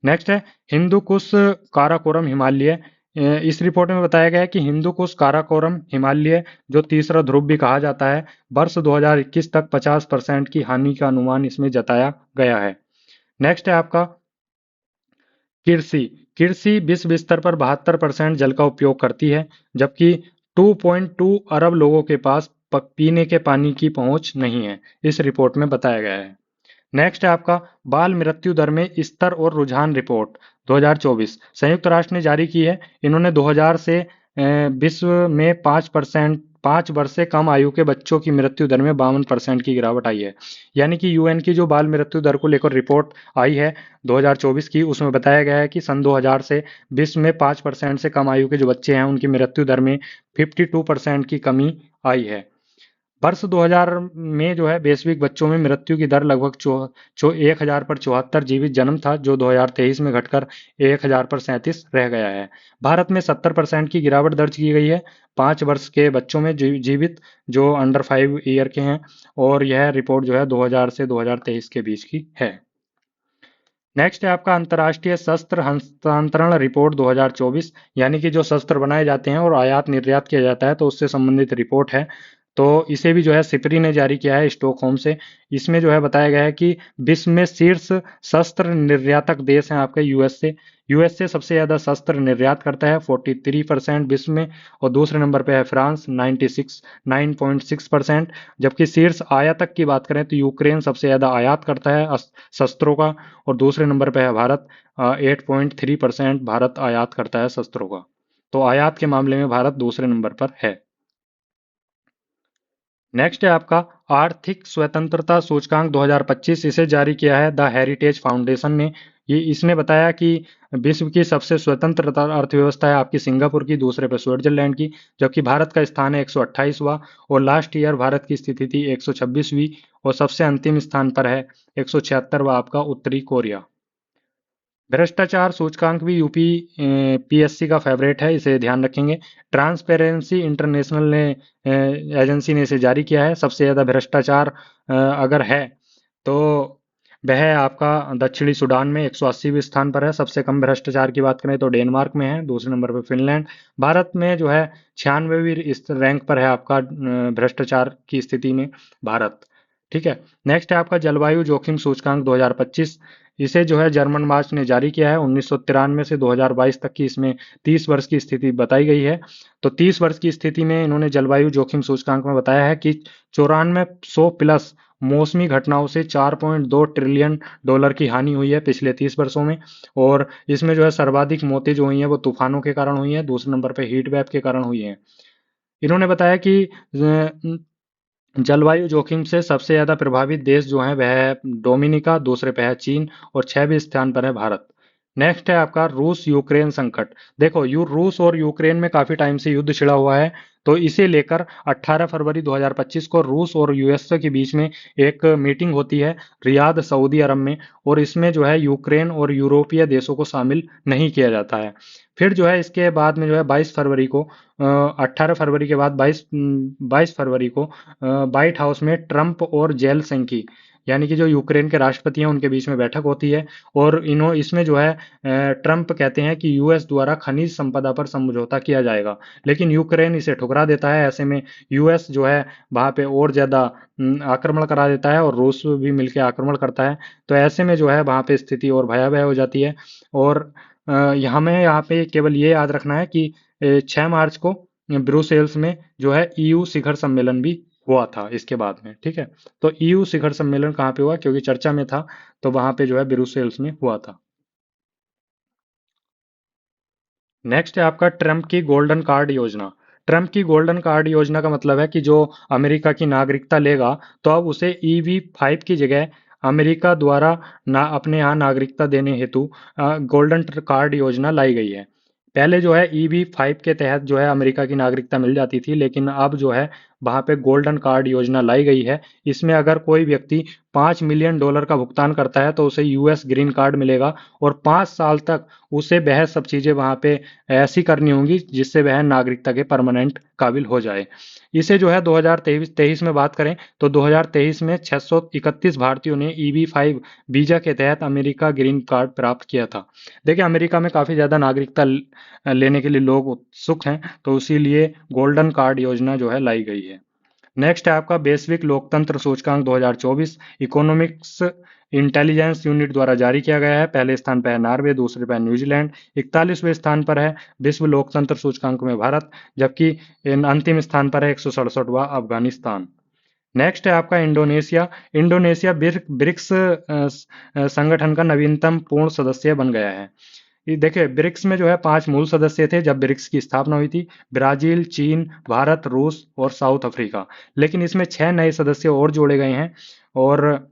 नेक्स्ट है हिंदू कुश काराकोरम हिमालय। इस रिपोर्ट में बताया गया है कि हिंदू कुश काराकोरम हिमालय, जो तीसरा ध्रुव भी कहा जाता है, वर्ष 2021 तक 50% की हानि का अनुमान इसमें जताया गया है। नेक्स्ट है आपका कृषि। कृषि विश्व स्तर पर 72% जल का उपयोग करती है, जबकि 2.2 अरब लोगों के पास पीने के पानी की पहुंच नहीं है, इस रिपोर्ट में बताया गया है। नेक्स्ट है आपका बाल मृत्यु दर में स्तर और रुझान रिपोर्ट 2024। संयुक्त राष्ट्र ने जारी की है। इन्होंने 2000 से विश्व में 5 वर्ष से कम आयु के बच्चों की मृत्यु दर में 52% की गिरावट आई है। यानी कि UN की जो बाल मृत्यु दर को लेकर रिपोर्ट आई है 2024 की, उसमें बताया गया है कि सन 2000 से विश्व में 5% से कम आयु के जो बच्चे हैं उनकी मृत्यु दर में 52% की कमी आई है। वर्ष 2000 में जो है वैश्विक बच्चों में मृत्यु की दर लगभग 1000 पर 74 जीवित जन्म था, जो 2023 में घटकर 1000 पर 37 रह गया है। भारत में 70% की गिरावट दर्ज की गई है 5 वर्ष के बच्चों में जीवित, जो अंडर 5 ईयर के हैं, और यह रिपोर्ट जो है 2000 से 2023 के बीच की है। नेक्स्ट है आपका अंतर्राष्ट्रीय शस्त्र हस्तांतरण रिपोर्ट 2024, यानी कि जो शस्त्र बनाए जाते हैं और आयात निर्यात किया जाता है तो उससे संबंधित रिपोर्ट है। तो इसे भी जो है सिप्री ने जारी किया है स्टॉकहोम से। इसमें जो है बताया गया है कि विश्व में शीर्ष शस्त्र निर्यातक देश हैं आपके यूएसए सबसे ज्यादा शस्त्र निर्यात करता है 43% विश्व में, और दूसरे नंबर पे है फ्रांस 9.6%। जबकि शीर्ष आयातक की बात करें तो यूक्रेन सबसे ज्यादा आयात करता है शस्त्रों का, और दूसरे नंबर पे है भारत 8.3% भारत आयात करता है शस्त्रों का। तो आयात के मामले में भारत दूसरे नंबर पर है। नेक्स्ट है आपका आर्थिक स्वतंत्रता सूचकांक 2025। इसे जारी किया है द हेरिटेज फाउंडेशन ने। इसने बताया कि विश्व की सबसे स्वतंत्र अर्थव्यवस्था है आपकी सिंगापुर की, दूसरे पर स्विट्जरलैंड की, जबकि भारत का स्थान है 128वां, और लास्ट ईयर भारत की स्थिति थी 126वीं, और सबसे अंतिम स्थान पर है 176वां आपका उत्तरी कोरिया। भ्रष्टाचार सूचकांक भी यूपी पीएससी का फेवरेट है, इसे ध्यान रखेंगे। ट्रांसपेरेंसी इंटरनेशनल ने एजेंसी ने इसे जारी किया है। सबसे ज़्यादा भ्रष्टाचार अगर है तो वह आपका दक्षिणी सूडान में 180वें स्थान पर है। सबसे कम भ्रष्टाचार की बात करें तो डेनमार्क में है, दूसरे नंबर पर फिनलैंड। भारत में जो है 96वीं इस रैंक पर है आपका भ्रष्टाचार की स्थिति में भारत। ठीक है। नेक्स्ट है आपका जलवायु जोखिम सूचकांक 2025। इसे जो है जर्मन मार्च ने जारी किया है। 1993 से 2022 तक की इसमें 30 वर्ष की स्थिति बताई गई है। तो 30 वर्ष की स्थिति में इन्होंने जलवायु जोखिम सूचकांक में बताया है कि 9400 प्लस मौसमी घटनाओं से 4.2 ट्रिलियन डॉलर की हानि हुई है पिछले 30 वर्षों में। और इसमें जो है सर्वाधिक मौतें जो हुई हैं वो तूफानों के कारण हुई हैं, दूसरे नंबर पर हीट वेव के कारण हुई हैं। इन्होंने बताया कि जलवायु जोखिम से सबसे ज्यादा प्रभावित देश जो है वह है डोमिनिका, दूसरे पे है चीन और 6वें स्थान पर है भारत। नेक्स्ट है आपका रूस यूक्रेन संकट। देखो रूस और यूक्रेन में काफी टाइम से युद्ध छिड़ा हुआ है। तो इसे लेकर 18 फरवरी 2025 को रूस और यूएस के बीच में एक मीटिंग होती है रियाद, सऊदी अरब में। और इसमें जो है यूक्रेन और यूरोपीय देशों को शामिल नहीं किया जाता है। फिर जो है इसके बाद में जो है 22 फरवरी को 18 फरवरी के बाद 22 फरवरी को व्हाइट हाउस में ट्रंप और जेलेंस्की यानी कि जो यूक्रेन के राष्ट्रपति हैं उनके बीच में बैठक होती है। और इसमें जो है ट्रंप कहते हैं कि यूएस द्वारा खनिज संपदा पर समझौता किया जाएगा, लेकिन यूक्रेन इसे ठुकरा देता है। ऐसे में यूएस जो है वहां पे और ज्यादा आक्रमण करा देता है और रूस भी मिलकर आक्रमण करता है। तो ऐसे में जो है वहां पे स्थिति और भयावह हो जाती है। और हमें यहाँ पे केवल ये याद रखना है कि 6 मार्च को ब्रुसेल्स में जो है ईयू शिखर सम्मेलन भी हुआ था इसके बाद में। ठीक है। तो ईयू शिखर सम्मेलन कहाँ पे हुआ, क्योंकि चर्चा में था, तो वहां पे जो है ब्रुसेल्स में हुआ था। नेक्स्ट है आपका ट्रंप की गोल्डन कार्ड योजना। ट्रंप की गोल्डन कार्ड योजना का मतलब है कि जो अमेरिका की नागरिकता लेगा तो अब उसे EB-5 की जगह अमेरिका द्वारा अपने यहाँ नागरिकता देने हेतु गोल्डन कार्ड योजना लाई गई है। पहले जो है EB-5 के तहत जो है अमेरिका की नागरिकता मिल जाती थी, लेकिन अब जो है वहां पे गोल्डन कार्ड योजना लाई गई है। इसमें अगर कोई व्यक्ति $5 मिलियन का भुगतान करता है तो उसे यूएस ग्रीन कार्ड मिलेगा। और 5 साल तक उसे वह सब चीजें वहां पे ऐसी करनी होंगी जिससे वह नागरिकता के परमानेंट काबिल हो जाए। इसे जो है 2023 में बात करें तो 2023 में 631 भारतीयों ने EB-5 वीजा के तहत अमेरिका ग्रीन कार्ड प्राप्त किया था। देखिए अमेरिका में काफी ज्यादा नागरिकता लेने के लिए लोग उत्सुक हैं, तो इसीलिए गोल्डन कार्ड योजना जो है लाई गई है। नेक्स्ट है आपका वैश्विक लोकतंत्र सूचकांक 2024 इकोनॉमिक्स इंटेलिजेंस यूनिट द्वारा जारी किया गया है। पहले स्थान पर है नॉर्वे, दूसरे पर न्यूजीलैंड, 41वें स्थान पर है विश्व लोकतंत्र सूचकांक में भारत, जबकि अंतिम स्थान पर है 167वां अफगानिस्तान। नेक्स्ट है आपका इंडोनेशिया। इंडोनेशिया ब्रिक्स संगठन का नवीनतम पूर्ण सदस्य बन गया है। ये देखिए ब्रिक्स में जो है 5 मूल सदस्य थे जब ब्रिक्स की स्थापना हुई थी, ब्राजील, चीन, भारत, रूस और साउथ अफ्रीका। लेकिन इसमें 6 नए सदस्य और जोड़े गए हैं। और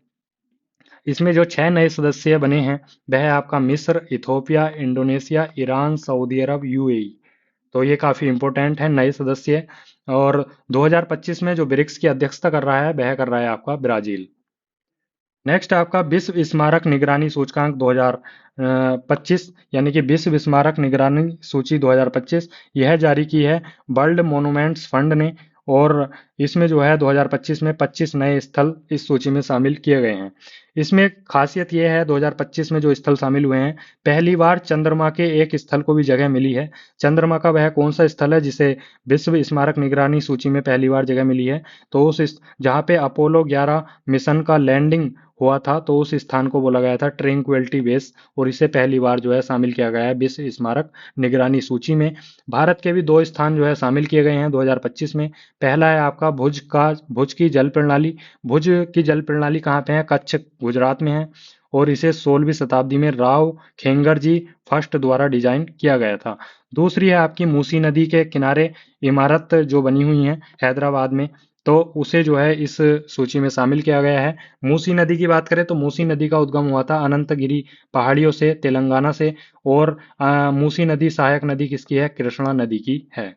इसमें जो 6 नए सदस्य बने हैं वह है आपका मिस्र, इथोपिया, इंडोनेशिया, ईरान, सऊदी अरब, UAE। तो ये काफी इंपॉर्टेंट है नए सदस्य। और 2025 में जो ब्रिक्स की अध्यक्षता कर रहा है वह कर रहा है आपका ब्राजील। नेक्स्ट आपका विश्व स्मारक निगरानी सूचकांक 2025 यानी कि विश्व स्मारक निगरानी सूची 2025 यह जारी की है वर्ल्ड मोन्यूमेंट्स फंड ने। और इसमें जो है 2025 में 25 नए स्थल इस सूची में शामिल किए गए हैं। इसमें खासियत यह है 2025 में जो स्थल शामिल हुए हैं, पहली बार चंद्रमा के एक स्थल को भी जगह मिली है। चंद्रमा का वह कौन सा स्थल है जिसे विश्व स्मारक निगरानी सूची में पहली बार जगह मिली है, तो उस जहाँ पे अपोलो 11 मिशन का लैंडिंग हुआ था तो उस स्थान को बोला गया था ट्रैंक्विलिटी बेस। और इसे पहली बार जो है शामिल किया गया है विश्व स्मारक निगरानी सूची में। भारत के भी 2 स्थान जो है शामिल किए गए हैं 2025 में। पहला है आपका भुज की जल प्रणाली। भुज की जल प्रणाली कहाँ पे है, कच्छ गुजरात में है। और इसे 16वीं शताब्दी में राव खेंगर जी फर्स्ट द्वारा डिजाइन किया गया था। दूसरी है आपकी मूसी नदी के किनारे इमारत जो बनी हुई है हैदराबाद में, तो उसे जो है इस सूची में शामिल किया गया है। मूसी नदी की बात करें तो मूसी नदी का उद्गम हुआ था अनंतगिरी पहाड़ियों से, तेलंगाना से। और मूसी नदी सहायक नदी किसकी है, कृष्णा नदी की है।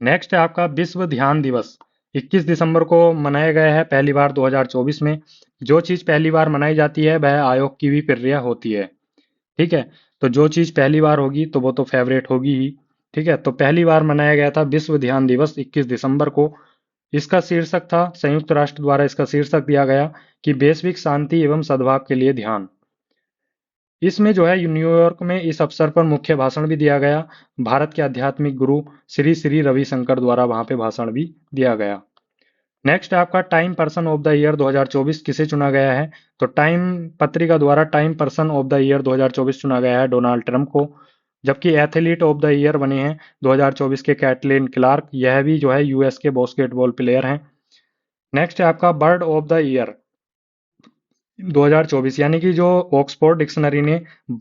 नेक्स्ट है आपका विश्व ध्यान दिवस। 21 दिसंबर को मनाया गया है पहली बार 2024 में। जो चीज़ पहली बार मनाई जाती है वह आयोग की भी प्रक्रिया होती है। ठीक है, तो जो चीज़ पहली बार होगी तो वो तो फेवरेट होगी ही। ठीक है, तो पहली बार मनाया गया था विश्व ध्यान दिवस 21 दिसंबर को। इसका शीर्षक था, संयुक्त राष्ट्र द्वारा इसका शीर्षक दिया गया कि वैश्विक शांति एवं सद्भाव के लिए ध्यान। इसमें जो है न्यूयॉर्क में इस अवसर पर मुख्य भाषण भी दिया गया। भारत के आध्यात्मिक गुरु श्री श्री रविशंकर द्वारा वहां पे भाषण भी दिया गया। नेक्स्ट है आपका time person of the year 2024 किसे चुना गया है? तो टाइम पत्रिका द्वारा time person of the year 2024 चुना गया है डोनाल्ड ट्रंप को। जबकि एथलीट ऑफ द ईयर बने हैं 2024 के कैटलिन क्लार्क, यह भी जो है यूएस के बास्केटबॉल प्लेयर हैं। नेक्स्ट है आपका बर्ड ऑफ द ईयर 2024, यानी कि जो ऑक्सफोर्ड डिक्शनरी ने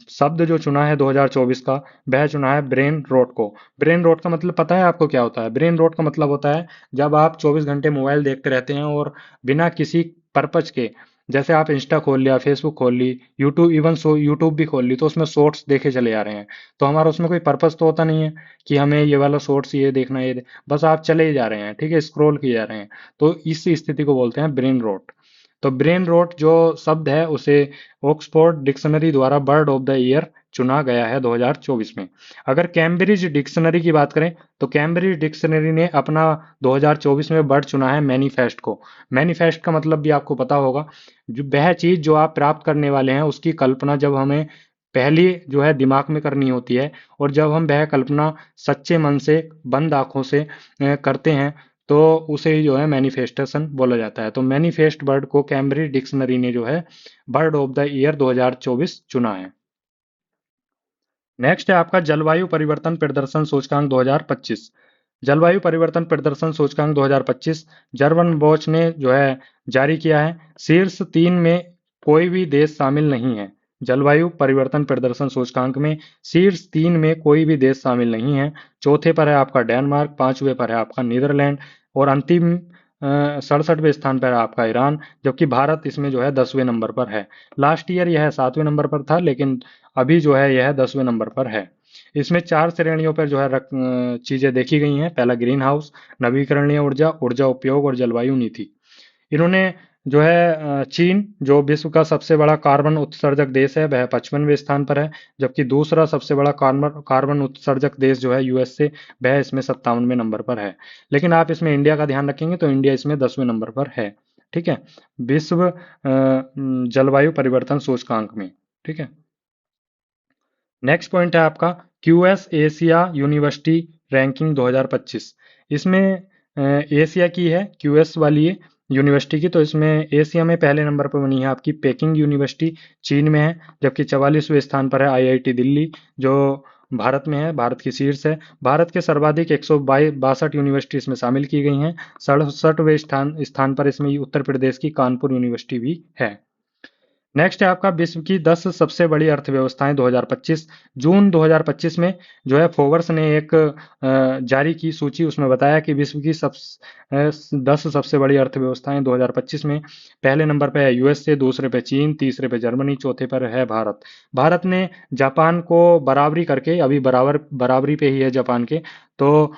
शब्द जो चुना है 2024 का, वह चुना है ब्रेन रॉट को। ब्रेन रॉट का मतलब पता है आपको क्या होता है? ब्रेन रॉट का मतलब होता है जब आप 24 घंटे मोबाइल देखते रहते हैं और बिना किसी पर्पज के, जैसे आप इंस्टा खोल लिया, फेसबुक खोल ली, यूट्यूब, इवन सो यूट्यूब भी खोल ली, तो उसमें शॉर्ट्स देखे चले आ रहे हैं। तो हमारा उसमें कोई पर्पज तो होता नहीं है कि हमें ये वाला शॉर्ट्स ये देखना है, बस आप चले ही जा रहे हैं, ठीक है, स्क्रॉल किए जा रहे हैं। तो इस स्थिति को बोलते हैं ब्रेन रॉट। तो ब्रेन रॉट जो शब्द है उसे ऑक्सफोर्ड डिक्शनरी द्वारा बर्ड ऑफ द ईयर चुना गया है 2024 में। अगर कैम्ब्रिज डिक्शनरी की बात करें तो कैम्ब्रिज डिक्शनरी ने अपना 2024 में बर्ड चुना है मैनिफेस्ट को। मैनिफेस्ट का मतलब भी आपको पता होगा, जो वह चीज जो आप प्राप्त करने वाले हैं उसकी कल्पना जब हमें पहली जो है दिमाग में करनी होती है, और जब हम वह कल्पना सच्चे मन से, बंद आंखों से करते हैं, तो उसे ही जो है मैनिफेस्टेशन बोला जाता है। तो मैनिफेस्ट बर्ड को कैम्ब्रिज डिक्शनरी ने जो है बर्ड ऑफ द ईयर 2024 चुना है। नेक्स्ट है आपका जलवायु परिवर्तन प्रदर्शन सूचकांक 2025। जलवायु परिवर्तन प्रदर्शन सूचकांक 2025 जर्मन वॉच ने जो है जारी किया है। शीर्ष 3 में कोई भी देश शामिल नहीं है। जलवायु परिवर्तन प्रदर्शन सूचकांक में शीर्ष 3 में कोई भी देश शामिल नहीं है। चौथे पर है आपका डेनमार्क, पांचवें पर है आपका नीदरलैंड, और अंतिम 67वें स्थान पर है आपका ईरान, जबकि भारत इसमें जो है 10वें नंबर पर है। लास्ट ईयर यह 7वें नंबर पर था, लेकिन अभी जो है यह 10वें नंबर पर है। इसमें 4 श्रेणियों पर जो है चीजें देखी गई हैं। पहला ग्रीन हाउस, नवीकरणीय ऊर्जा, ऊर्जा उपयोग और जलवायु नीति। इन्होंने जो है चीन जो विश्व का सबसे बड़ा कार्बन उत्सर्जक देश है वह 55वें स्थान पर है, जबकि दूसरा सबसे बड़ा कार्बन उत्सर्जक देश जो है यूएसए, वह इसमें 57वें नंबर पर है। लेकिन आप इसमें इंडिया का ध्यान रखेंगे तो इंडिया इसमें 10वें नंबर पर है। ठीक है, विश्व जलवायु परिवर्तन सूचकांक में। ठीक है, नेक्स्ट पॉइंट है आपका क्यूएस एशिया यूनिवर्सिटी रैंकिंग 2025। इसमें एशिया की है क्यूएस वाली है यूनिवर्सिटी की, तो इसमें एशिया में पहले नंबर पर बनी है आपकी पेकिंग यूनिवर्सिटी, चीन में है। जबकि 44वें स्थान पर है आईआईटी दिल्ली, जो भारत में है, भारत की शीर्ष है। भारत के सर्वाधिक 162 यूनिवर्सिटी इसमें शामिल की गई हैं। 67वें स्थान पर इसमें उत्तर प्रदेश की कानपुर यूनिवर्सिटी भी है। नेक्स्ट है आपका विश्व की 10 सबसे बड़ी अर्थव्यवस्थाएं 2025। जून 2025 में जो है फोर्ब्स ने एक जारी की सूची, उसमें बताया कि विश्व की 10 सबसे बड़ी अर्थव्यवस्थाएं 2025 में पहले नंबर पे है यूएसए, दूसरे पे चीन, तीसरे पे जर्मनी, चौथे पर है भारत। भारत ने जापान को बराबरी करके, अभी बराबरी पे ही है जापान के, तो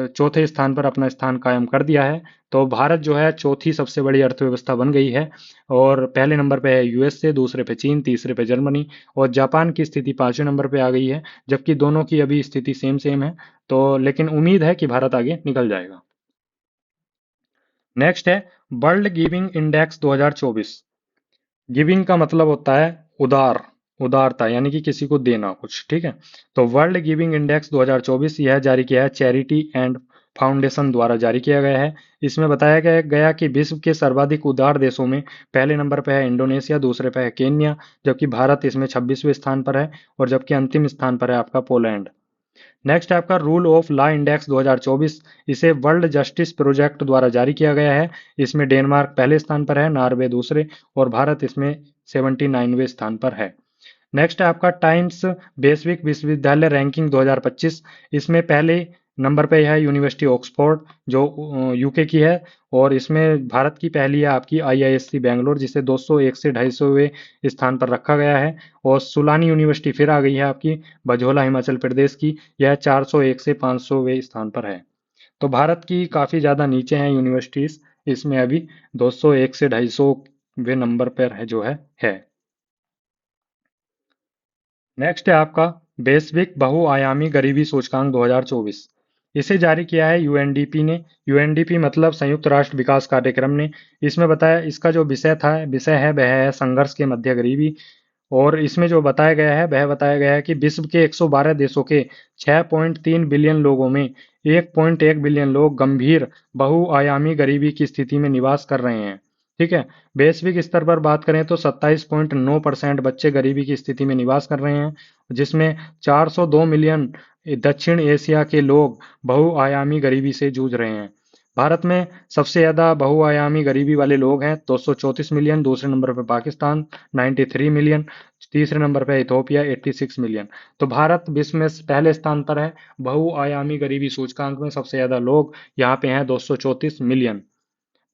चौथे स्थान पर अपना स्थान कायम कर दिया है। तो भारत जो है चौथी सबसे बड़ी अर्थव्यवस्था बन गई है, और पहले नंबर पे है यूएसए, दूसरे पे चीन, तीसरे पे जर्मनी, और जापान की स्थिति 5वें नंबर पे आ गई है। जबकि दोनों की अभी स्थिति सेम सेम है, तो लेकिन उम्मीद है कि भारत आगे निकल जाएगा। नेक्स्ट है वर्ल्ड गिविंग इंडेक्स 2024। गिविंग का मतलब होता है उदार, उदारता, यानी कि किसी को देना कुछ। ठीक है, तो वर्ल्ड गिविंग इंडेक्स 2024 यह जारी किया है चैरिटी एंड फाउंडेशन द्वारा जारी किया गया है। इसमें बताया गया कि विश्व के सर्वाधिक उदार देशों में पहले नंबर पर है इंडोनेशिया, दूसरे पर है केन्या, जबकि भारत इसमें 26वें स्थान पर है, और जबकि अंतिम स्थान पर है आपका पोलैंड। नेक्स्ट है आपका रूल ऑफ लॉ इंडेक्स 2024। इसे वर्ल्ड जस्टिस प्रोजेक्ट द्वारा जारी किया गया है। इसमें डेनमार्क पहले स्थान पर है, नॉर्वे दूसरे, और भारत इसमें 79वें स्थान पर है। नेक्स्ट है आपका टाइम्स वैश्विक विश्वविद्यालय रैंकिंग 2025। इसमें पहले नंबर पे है यूनिवर्सिटी ऑक्सफोर्ड, जो यूके की है, और इसमें भारत की पहली है आपकी आईआईएससी बेंगलोर, जिसे 201 से 250वें स्थान पर रखा गया है। और सुलानी यूनिवर्सिटी फिर आ गई है आपकी बजोला हिमाचल प्रदेश की, यह 401 से 500वें स्थान पर है। तो भारत की काफ़ी ज़्यादा नीचे हैं यूनिवर्सिटीज़, इसमें अभी 201 से 250वें नंबर पर है जो है। नेक्स्ट है आपका वैश्विक बहुआयामी गरीबी सूचकांक 2024। इसे जारी किया है यूएनडीपी ने। यूएनडीपी मतलब संयुक्त राष्ट्र विकास कार्यक्रम ने। इसमें बताया, इसका जो विषय है वह है संघर्ष के मध्य गरीबी। और इसमें जो बताया गया है वह बताया गया है कि विश्व के 112 देशों के 6.3 बिलियन लोगों में 1.1 बिलियन लोग गंभीर बहुआयामी गरीबी की स्थिति में निवास कर रहे हैं। ठीक है। वैश्विक स्तर पर बात करें तो 27.9% बच्चे गरीबी की स्थिति में निवास कर रहे हैं, जिसमें 402 मिलियन दक्षिण एशिया के लोग बहुआयामी गरीबी से जूझ रहे हैं। भारत में सबसे ज्यादा बहुआयामी गरीबी वाले लोग हैं, 234 मिलियन। दूसरे नंबर पर पाकिस्तान 93 मिलियन। तीसरे नंबर पर इथोपिया 86 मिलियन। तो भारत विश्व में पहले स्थान पर है बहुआयामी गरीबी सूचकांक में। सबसे ज्यादा लोग यहाँ पे हैं, 234 मिलियन।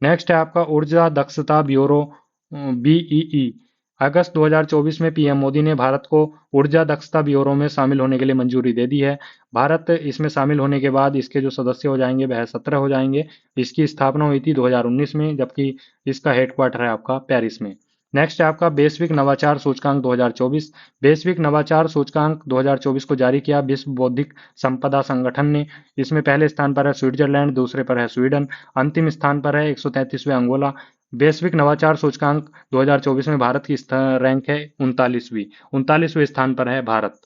नेक्स्ट है आपका ऊर्जा दक्षता ब्यूरो, बीईई। अगस्त 2024 में पीएम मोदी ने भारत को ऊर्जा दक्षता ब्यूरो में शामिल होने के लिए मंजूरी दे दी है। भारत इसमें शामिल होने के बाद इसके जो सदस्य हो जाएंगे वह 17 हो जाएंगे। इसकी स्थापना हुई थी 2019 में, जबकि इसका हेडक्वार्टर है आपका पेरिस में। नेक्स्ट है आपका वैश्विक नवाचार सूचकांक 2024। वैश्विक नवाचार सूचकांक 2024 को जारी किया विश्व बौद्धिक संपदा संगठन ने। इसमें पहले स्थान पर है स्विट्जरलैंड, दूसरे पर है स्वीडन, अंतिम स्थान पर है 133वें अंगोला। वैश्विक नवाचार सूचकांक 2024 में भारत की रैंक है 39वें स्थान पर है भारत।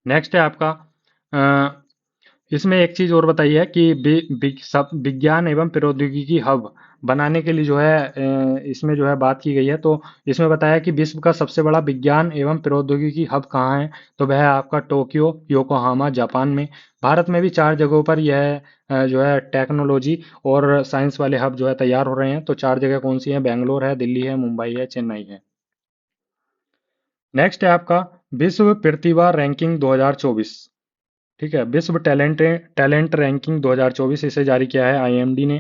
नेक्स्ट है आपका इसमें एक चीज और बताई है कि विज्ञान एवं प्रौद्योगिकी हब बनाने के लिए जो है इसमें जो है बात की गई है। तो इसमें बताया कि विश्व का सबसे बड़ा विज्ञान एवं प्रौद्योगिकी हब कहाँ है, तो वह है आपका टोक्यो, योकोहामा, जापान में। भारत में भी 4 जगहों पर यह जो है टेक्नोलॉजी और साइंस वाले हब जो है तैयार हो रहे हैं। तो 4 जगह कौन सी हैं? बेंगलोर है, दिल्ली है, मुंबई है, चेन्नई है। नेक्स्ट है आपका विश्व प्रतिभा रैंकिंग 2024। ठीक है, विश्व टैलेंट टैलेंट रैंकिंग 2024 इसे जारी किया है आईएमडी ने,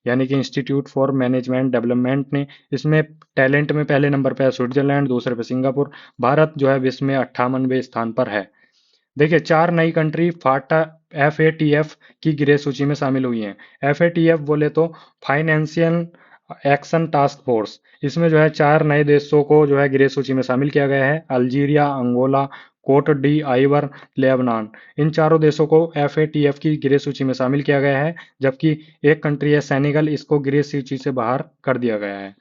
यानी कि इंस्टीट्यूट फॉर मैनेजमेंट डेवलपमेंट ने। इसमें टैलेंट में पहले नंबर पर है स्विट्जरलैंड, दूसरे पर सिंगापुर। भारत जो है विश्व में 58वें स्थान पर है। देखिए, 4 नई कंट्री फाटा FATF की ग्रे सूची में शामिल हुई हैं। FATF बोले तो फाइनेंशियल एक्शन टास्क फोर्स। इसमें जो है 4 नए देशों को जो है ग्रे सूची में शामिल किया गया है, Algeria, Angola, Cote d'Ivoire, Lebanon. इन चारों देशों को FATF की ग्रे सूची में शामिल किया गया है, जबकि एक कंट्री है सेनेगल, इसको ग्रे सूची से बाहर कर दिया गया है।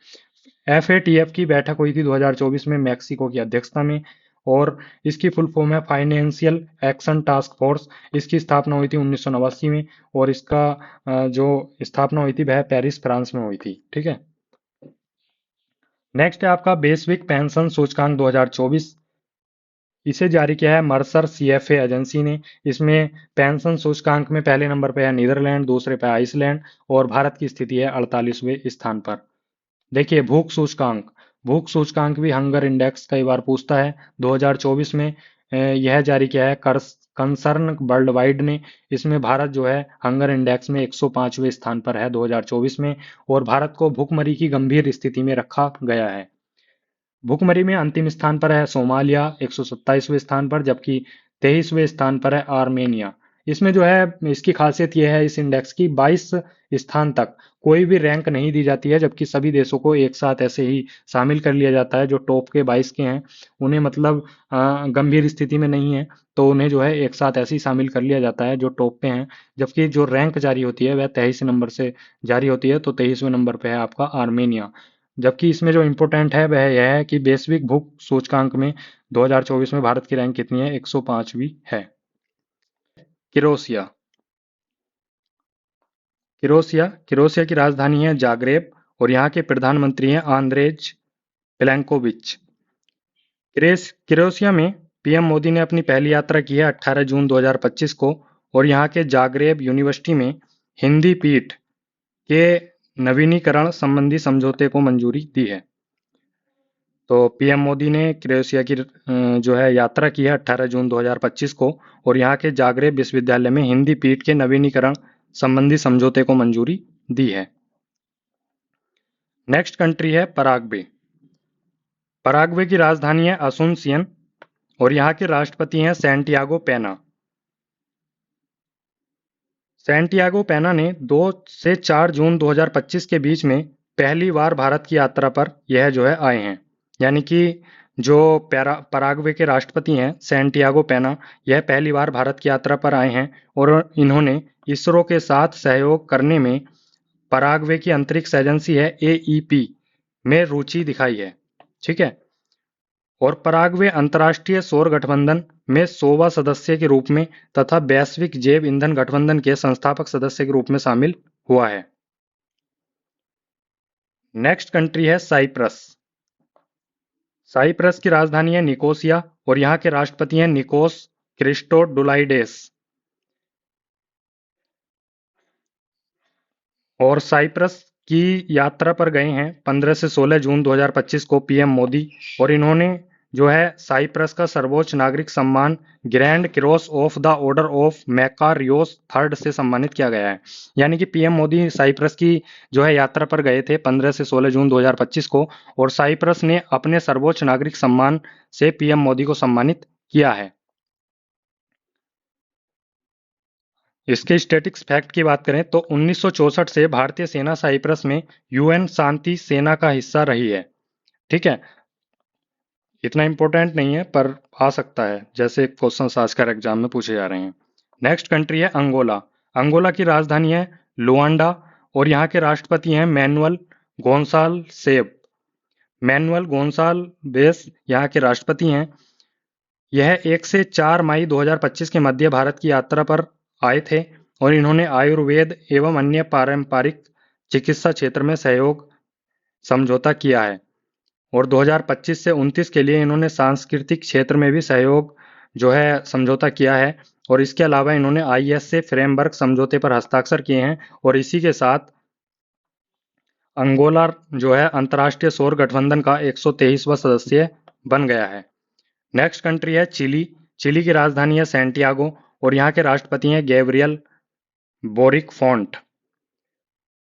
FATF की बैठक हुई थी 2024 में मैक्सिको की अध्यक्षता में, और इसकी फुल फॉर्म है फाइनेंशियल एक्शन टास्क फोर्स। इसकी स्थापना हुई थी 1989 में, और इसका जो स्थापना हुई थी वह पेरिस फ्रांस में हुई थी। ठीक है। नेक्स्ट है आपका वैश्विक पेंशन सूचकांक 2024। इसे जारी किया है मर्सर CFA एजेंसी ने। इसमें पेंशन सूचकांक में पहले नंबर पर है नीदरलैंड, दूसरे पर आइसलैंड, और भारत की स्थिति है 48वें स्थान पर। देखिए, भूख सूचकांक भी हंगर इंडेक्स कई बार पूछता है। 2024 में यह जारी किया है कंसर्न वर्ल्ड वाइड ने। इसमें भारत जो है हंगर इंडेक्स में 105वें स्थान पर है 2024 में, और भारत को भूखमरी की गंभीर स्थिति में रखा गया है। भुखमरी में अंतिम स्थान पर है सोमालिया 127वें स्थान पर, जबकि 23वें स्थान पर है आर्मेनिया। इसमें जो है इसकी खासियत यह है इस इंडेक्स की 22 स्थान तक कोई भी रैंक नहीं दी जाती है, जबकि सभी देशों को एक साथ ऐसे ही शामिल कर लिया जाता है। जो टॉप के 22 के हैं उन्हें मतलब गंभीर स्थिति में नहीं है, तो उन्हें जो है एक साथ ऐसे ही शामिल कर लिया जाता है जो टॉप पे हैं। जबकि जो रैंक जारी होती है वह 23 नंबर से जारी होती है, तो 23वें नंबर पे है आपका आर्मेनिया। जबकि इसमें जो इम्पोर्टेंट है वह यह है कि वैश्विक भूख सूचकांक में 2024 में भारत की रैंक कितनी है? 105वीं है। किरोसिया किरोसिया किरोसिया की राजधानी है जाग्रेब, और यहाँ के प्रधानमंत्री हैं आंद्रेज प्लेंकोविच। किरोसिया में पीएम मोदी ने अपनी पहली यात्रा की है 18 जून 2025 को, और यहाँ के जाग्रेब यूनिवर्सिटी में हिंदी पीठ के नवीनीकरण संबंधी समझौते को मंजूरी दी है। तो पीएम मोदी ने क्रोएशिया की जो है यात्रा की है 18 जून 2025 को, और यहाँ के जाग्रेब विश्वविद्यालय में हिंदी पीठ के नवीनीकरण संबंधी समझौते को मंजूरी दी है। नेक्स्ट कंट्री है पराग्वे। पराग्वे की राजधानी है असुनसियन, और यहाँ के राष्ट्रपति हैं सैंटियागो पेना। सैंटियागो पेना ने 2 से 4 जून 2025 के बीच में पहली बार भारत की यात्रा पर यह जो है आए हैं। यानी कि जो पराग्वे के राष्ट्रपति हैं सैंटियागो पेना, यह पहली बार भारत की यात्रा पर आए हैं और इन्होंने इसरो के साथ सहयोग करने में पराग्वे की अंतरिक्ष एजेंसी है एईपी में रुचि दिखाई है। ठीक है। और पराग्वे अंतर्राष्ट्रीय सौर गठबंधन में 100वां सदस्य के रूप में तथा वैश्विक जैव ईंधन गठबंधन के संस्थापक सदस्य के रूप में शामिल हुआ है। नेक्स्ट कंट्री है साइप्रस। साइप्रस की राजधानी है निकोसिया और यहाँ के राष्ट्रपति हैं निकोस क्रिस्टोडुलाइडेस। और साइप्रस की यात्रा पर गए हैं 15 से 16 जून 2025 को पीएम मोदी, और इन्होंने जो है साइप्रस का सर्वोच्च नागरिक सम्मान Grand Cross of the order of Makarios third से सम्मानित किया गया है। यानी कि पीएम मोदी साइप्रस की जो है यात्रा पर गए थे 15 से 16 जून 2025 को, और साइप्रस ने अपने सर्वोच्च नागरिक सम्मान से पीएम मोदी को सम्मानित किया है। इसके स्टैटिक्स फैक्ट की बात करें तो 1964 से भारतीय सेना साइप्रस में यूएन शांति सेना का हिस्सा रही है। ठीक है। इतना इंपॉर्टेंट नहीं है पर आ सकता है, जैसे क्वेश्चन आजकल एग्जाम में पूछे जा रहे हैं। नेक्स्ट कंट्री है अंगोला। अंगोला की राजधानी है लुआंडा और यहाँ के राष्ट्रपति हैं मैनुअल गोंसाल सेब। मैनुअल गोंसाल बेस यहाँ के राष्ट्रपति हैं। यह 1 से 4 मई 2025 के मध्य भारत की यात्रा पर आए थे और इन्होंने आयुर्वेद एवं अन्य पारंपरिक चिकित्सा क्षेत्र में सहयोग समझौता किया है और 2025 से 29 के लिए इन्होंने सांस्कृतिक क्षेत्र में भी सहयोग जो है समझौता किया है। और इसके अलावा इन्होंने आईएसए फ्रेमवर्क समझौते पर हस्ताक्षर किए हैं और इसी के साथ अंगोला जो है अंतर्राष्ट्रीय सौर गठबंधन का 123वां सदस्य बन गया है। नेक्स्ट कंट्री है चिली। चिली की राजधानी है सैंटियागो और यहाँ के राष्ट्रपति हैं गैब्रियल बोरिक फोंट।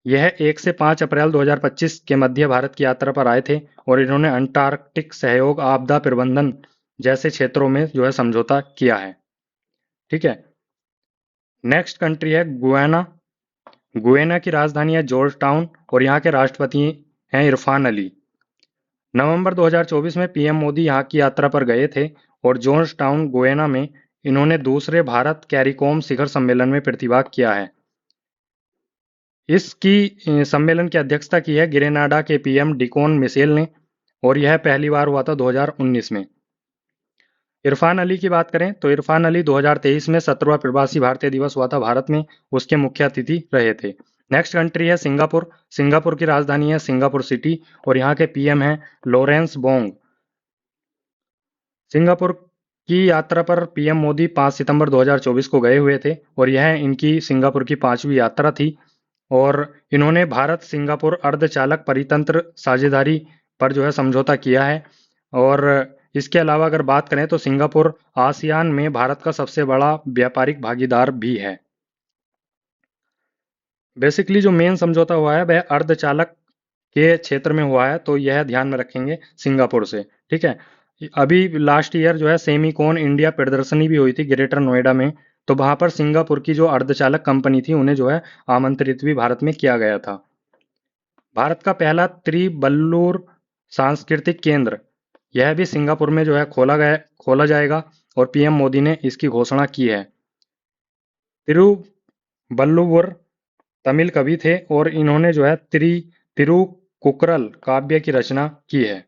यह 1 से 5 अप्रैल 2025 के मध्य भारत की यात्रा पर आए थे और इन्होंने अंटार्कटिक सहयोग आपदा प्रबंधन जैसे क्षेत्रों में जो है समझौता किया है। ठीक है। नेक्स्ट कंट्री है गुयाना। गुयाना की राजधानी है जॉर्ज टाउन और यहाँ के राष्ट्रपति हैं इरफान अली। नवंबर 2024 में पीएम मोदी यहाँ की यात्रा पर गए थे और जॉर्ज टाउन गुयाना में इन्होंने दूसरे भारत कैरिकॉम शिखर सम्मेलन में प्रतिभाग किया है। इसकी सम्मेलन की अध्यक्षता की है ग्रेनाडा के पीएम डिकोन मिशेल ने और यह पहली बार हुआ था 2019 में। इरफान अली की बात करें तो इरफान अली 2023 में 17वां प्रवासी भारतीय दिवस हुआ था भारत में, उसके मुख्य अतिथि रहे थे। नेक्स्ट कंट्री है सिंगापुर। सिंगापुर की राजधानी है सिंगापुर सिटी और यहाँ के पीएम हैं लॉरेंस बोंग। सिंगापुर की यात्रा पर पीएम मोदी 5 सितंबर 2024 को गए हुए थे और यह इनकी सिंगापुर की 5वीं यात्रा थी और इन्होंने भारत सिंगापुर अर्धचालक परितंत्र साझेदारी पर जो है समझौता किया है। और इसके अलावा अगर बात करें तो सिंगापुर आसियान में भारत का सबसे बड़ा व्यापारिक भागीदार भी है। बेसिकली जो मेन समझौता हुआ है वह अर्धचालक के क्षेत्र में हुआ है, तो यह ध्यान में रखेंगे सिंगापुर से। ठीक है। अभी लास्ट ईयर जो है सेमीकॉन इंडिया प्रदर्शनी भी हुई थी ग्रेटर नोएडा में, तो वहां पर सिंगापुर की जो अर्धचालक कंपनी थी उन्हें जो है आमंत्रित भी भारत में किया गया था। भारत का पहला त्रिबल्लुर सांस्कृतिक केंद्र यह भी सिंगापुर में जो है खोला जाएगा और पीएम मोदी ने इसकी घोषणा की है। तिरुवल्लुवर तमिल कवि थे और इन्होंने जो है तिरुकुक्रल काव्य की रचना की है।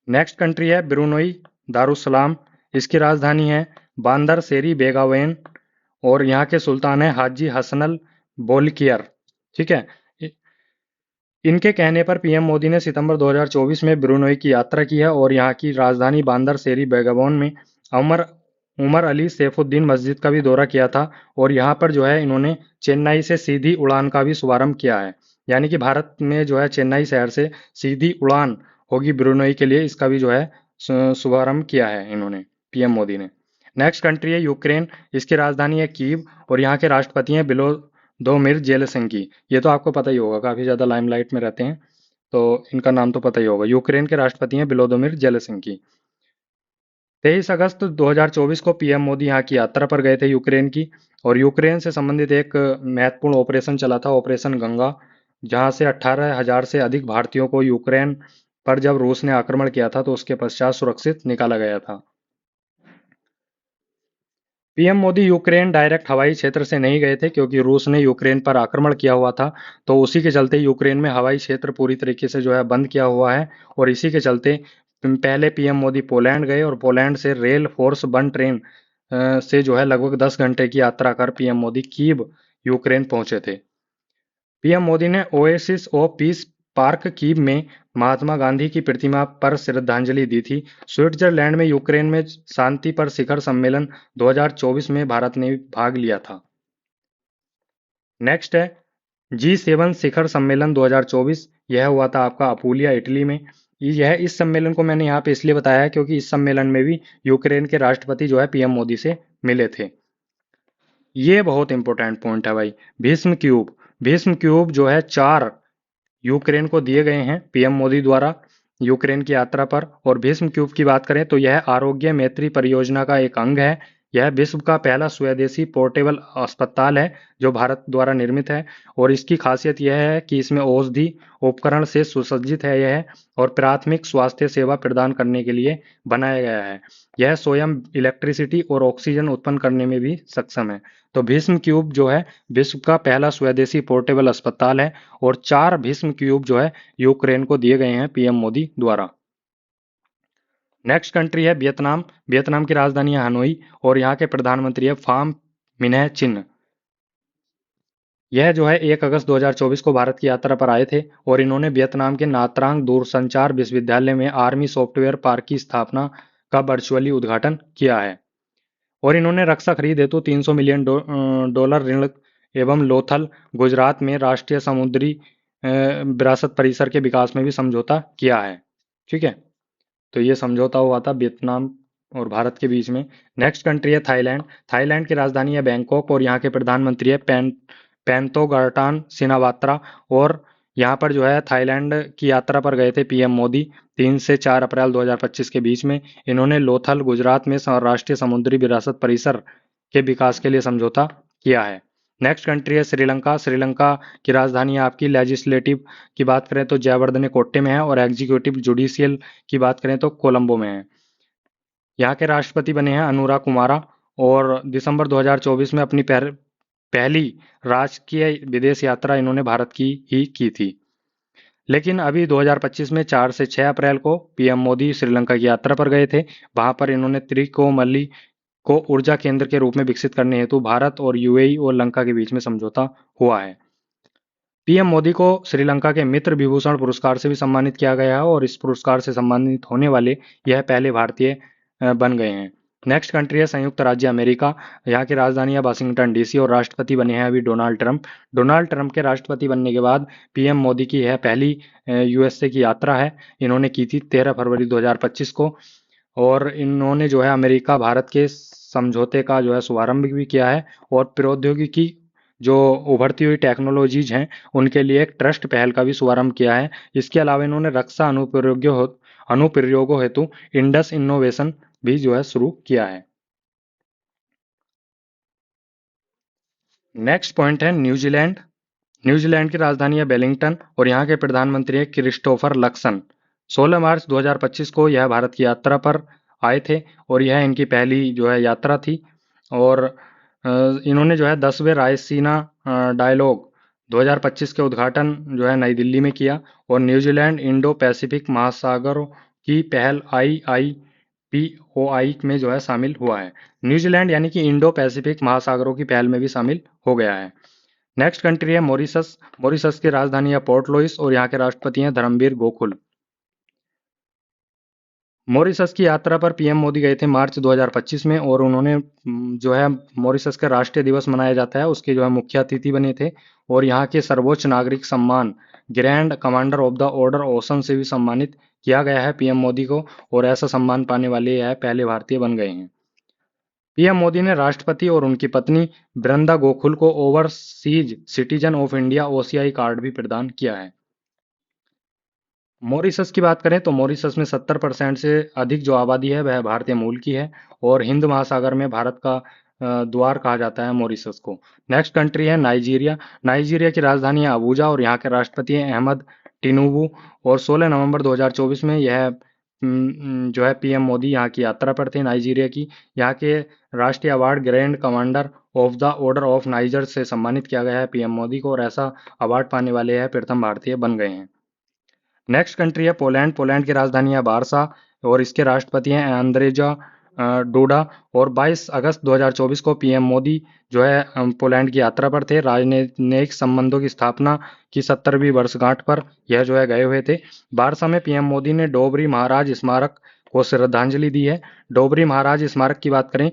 नेक्स्ट कंट्री है ब्रुनई दारुसलाम। इसकी राजधानी है बांदर सेरी बेगावेन और यहाँ के सुल्तान है हाजी हसनल बोलकियर। ठीक है। इनके कहने पर पीएम मोदी ने सितंबर 2024 में ब्रुनई की यात्रा की है और यहाँ की राजधानी बांदर सेरी बेगावन में उमर अली सैफुद्दीन मस्जिद का भी दौरा किया था और यहाँ पर जो है इन्होंने चेन्नई से सीधी उड़ान का भी शुभारंभ किया है। यानी कि भारत में जो है चेन्नई शहर से सीधी उड़ान होगी ब्रुनई के लिए, इसका भी जो है शुभारंभ किया है इन्होंने पीएम मोदी ने। नेक्स्ट कंट्री है यूक्रेन। इसकी राजधानी है कीव और यहाँ के राष्ट्रपति हैं विलोदोमिर जेलेंस्की। ये तो आपको पता ही होगा, काफी ज्यादा लाइमलाइट में रहते हैं, तो इनका नाम तो पता ही होगा। यूक्रेन के राष्ट्रपति हैं विलोदोमिर जेलेंस्की। 23 अगस्त 2024 को पीएम मोदी यहाँ की यात्रा पर गए थे यूक्रेन की और यूक्रेन से संबंधित एक महत्वपूर्ण ऑपरेशन चला था, ऑपरेशन गंगा, जहां से 18,000 से अधिक भारतीयों को यूक्रेन पर जब रूस ने आक्रमण किया था तो उसके पश्चात सुरक्षित निकाला गया था। पीएम मोदी यूक्रेन डायरेक्ट हवाई क्षेत्र से नहीं गए थे क्योंकि रूस ने यूक्रेन पर आक्रमण किया हुआ था, तो उसी के चलते यूक्रेन में हवाई क्षेत्र पूरी तरीके से जो है बंद किया हुआ है। और इसी के चलते पहले पीएम मोदी पोलैंड गए और पोलैंड से रेल फोर्स वन ट्रेन से जो है लगभग 10 घंटे की यात्रा कर पीएम मोदी कीव यूक्रेन पहुंचे थे। पीएम मोदी ने oasis of peace park Kyiv में महात्मा गांधी की प्रतिमा पर श्रद्धांजलि दी थी। स्विट्जरलैंड में यूक्रेन में शांति पर शिखर सम्मेलन 2024 में भारत ने भाग लिया था। नेक्स्ट है G7 शिखर सम्मेलन 2024। यह हुआ था आपका अपूलिया, इटली में। इस सम्मेलन को मैंने यहाँ पे इसलिए बताया है क्योंकि इस सम्मेलन में भी यूक्रेन के राष्ट्रपति जो है पीएम मोदी से मिले थे। ये बहुत इंपॉर्टेंट पॉइंट है भाई। भीष्म क्यूब, भीष्म क्यूब जो है 4 यूक्रेन को दिए गए हैं पीएम मोदी द्वारा यूक्रेन की यात्रा पर। और भीष्म क्यूब की बात करें तो यह आरोग्य मैत्री परियोजना का एक अंग है। यह विश्व का पहला स्वदेशी पोर्टेबल अस्पताल है जो भारत द्वारा निर्मित है। और इसकी खासियत यह है कि इसमें औषधि उपकरण से सुसज्जित है यह, और प्राथमिक स्वास्थ्य सेवा प्रदान करने के लिए बनाया गया है। यह स्वयं इलेक्ट्रिसिटी और ऑक्सीजन उत्पन्न करने में भी सक्षम है। तो भीष्म क्यूब जो है विश्व का पहला स्वदेशी पोर्टेबल अस्पताल है। और 4 भीष्म क्यूब जो है यूक्रेन को दिए गए हैं पीएम मोदी द्वारा। नेक्स्ट कंट्री है वियतनाम। वियतनाम की राजधानी है हनोई और यहाँ के प्रधानमंत्री है फाम मिन्ह चिन। यह जो है 1 अगस्त 2024 को भारत की यात्रा पर आए थे और इन्होंने वियतनाम के नात्रांग दूरसंचार विश्वविद्यालय में आर्मी सॉफ्टवेयर पार्क की स्थापना का वर्चुअली उद्घाटन किया है। और इन्होंने रक्षा खरीद हेतु 300 मिलियन डॉलर ऋण एवं लोथल गुजरात में राष्ट्रीय समुद्री विरासत परिसर के विकास में भी समझौता किया है। ठीक है, तो ये समझौता हुआ था वियतनाम और भारत के बीच में। नेक्स्ट कंट्री है थाईलैंड। थाईलैंड की राजधानी है बैंकॉक और यहाँ के प्रधानमंत्री है पेंतोगार्टान सिनावात्रा। और यहाँ पर जो है थाईलैंड की यात्रा पर गए थे पीएम मोदी 3 से 4 अप्रैल 2025 के बीच में। इन्होंने लोथल गुजरात में राष्ट्रीय समुद्री विरासत परिसर के विकास के लिए समझौता किया है। नेक्स्ट कंट्री है श्रीलंका। श्रीलंका की राजधानी है आपकी लेजिस्लेटिव की बात करें तो जयवर्धने कोट्टे में है और एग्जीक्यूटिव जुडिशियल की बात करें तो कोलंबो में है। यहाँ के राष्ट्रपति बने हैं अनुरा कुमारा और दिसंबर 2024 में अपनी पहली राजकीय विदेश यात्रा इन्होंने भारत की ही की थी। लेकिन अभी 2025 में 4 से 6 अप्रैल को पीएम मोदी श्रीलंका की यात्रा पर गए थे। वहां पर इन्होंने त्रिकोमली को ऊर्जा केंद्र के रूप में विकसित करने हेतु भारत और यूएई और लंका के बीच में समझौता हुआ है। पीएम मोदी को श्रीलंका के मित्र विभूषण पुरस्कार से भी सम्मानित किया गया है और इस पुरस्कार से सम्मानित होने वाले यह पहले भारतीय बन गए हैं। नेक्स्ट कंट्री है संयुक्त राज्य अमेरिका। यहाँ की राजधानी है वाशिंगटन डीसी और राष्ट्रपति बने हैं अभी डोनाल्ड ट्रंप। डोनाल्ड ट्रंप के राष्ट्रपति बनने के बाद पीएम मोदी की यह पहली यूएसए की यात्रा है। इन्होंने की थी 13 फरवरी 2025 को। और इन्होंने जो है अमेरिका भारत के समझौते का जो है शुभारंभ भी किया है और प्रौद्योगिकी जो उभरती हुई टेक्नोलॉजीज हैं उनके लिए एक ट्रस्ट पहल का भी शुभारंभ किया है। इसके अलावा इन्होंने रक्षा अनुप्रयोगों हेतु इंडस इनोवेशन भी जो है शुरू किया है। नेक्स्ट पॉइंट है न्यूजीलैंड। न्यूजीलैंड की राजधानी है वेलिंगटन और यहाँ के प्रधानमंत्री है क्रिस्टोफर लक्सन। 16 मार्च 2025 को यह भारत की यात्रा पर आए थे और यह इनकी पहली जो है यात्रा थी। और इन्होंने जो है 10वें रायसीना डायलॉग 2025 के उद्घाटन जो है नई दिल्ली में किया। और न्यूजीलैंड इंडो पैसिफिक महासागरों की पहल IIPOI में जो है शामिल हुआ है। न्यूजीलैंड यानी कि इंडो पैसिफिक महासागरों की पहल में भी शामिल हो गया है। नेक्स्ट कंट्री है मॉरिशस। मॉरिशस की राजधानी है पोर्ट लुइस और यहाँ के राष्ट्रपति हैं धर्मवीर गोकुल। मॉरिशस की यात्रा पर पीएम मोदी गए थे मार्च 2025 में और उन्होंने जो है मॉरिशस का राष्ट्रीय दिवस मनाया जाता है उसके जो है मुख्य अतिथि बने थे। और यहाँ के सर्वोच्च नागरिक सम्मान grand commander of the order ocean से भी सम्मानित किया गया है पीएम मोदी को। और ऐसा सम्मान पाने वाले यह पहले भारतीय बन गए हैं। पीएम मोदी ने राष्ट्रपति और उनकी पत्नी वृंदा गोकुल को overseas citizen of India OCI card भी प्रदान किया है। मॉरिशस की बात करें तो मॉरिशस में 70% से अधिक जो आबादी है वह भारतीय मूल की है और हिंद महासागर में भारत का द्वार कहा जाता है मॉरिशस को। नेक्स्ट कंट्री है नाइजीरिया। नाइजीरिया की राजधानी है अबूजा और यहाँ के राष्ट्रपति हैं अहमद टिनुबू। और 16 नवंबर 2024 में यह जो है पीएम मोदी यहाँ की यात्रा पर थे नाइजीरिया की। यहाँ के राष्ट्रीय award grand commander of the order of niger से सम्मानित किया गया है पीएम मोदी को, और ऐसा अवार्ड पाने वाले हैं प्रथम भारतीय बन गए हैं। नेक्स्ट कंट्री है पोलैंड। पोलैंड की राजधानी है वारसा और इसके राष्ट्रपति हैं अंद्रेजा डूडा। और 22 अगस्त 2024 को पीएम मोदी जो है पोलैंड की यात्रा पर थे। राजनयिक संबंधों की स्थापना की 70वीं वर्षगांठ पर यह जो है गए हुए थे। वारसा में पीएम मोदी ने डोबरी महाराज स्मारक को श्रद्धांजलि दी है। डोबरी महाराज स्मारक की बात करें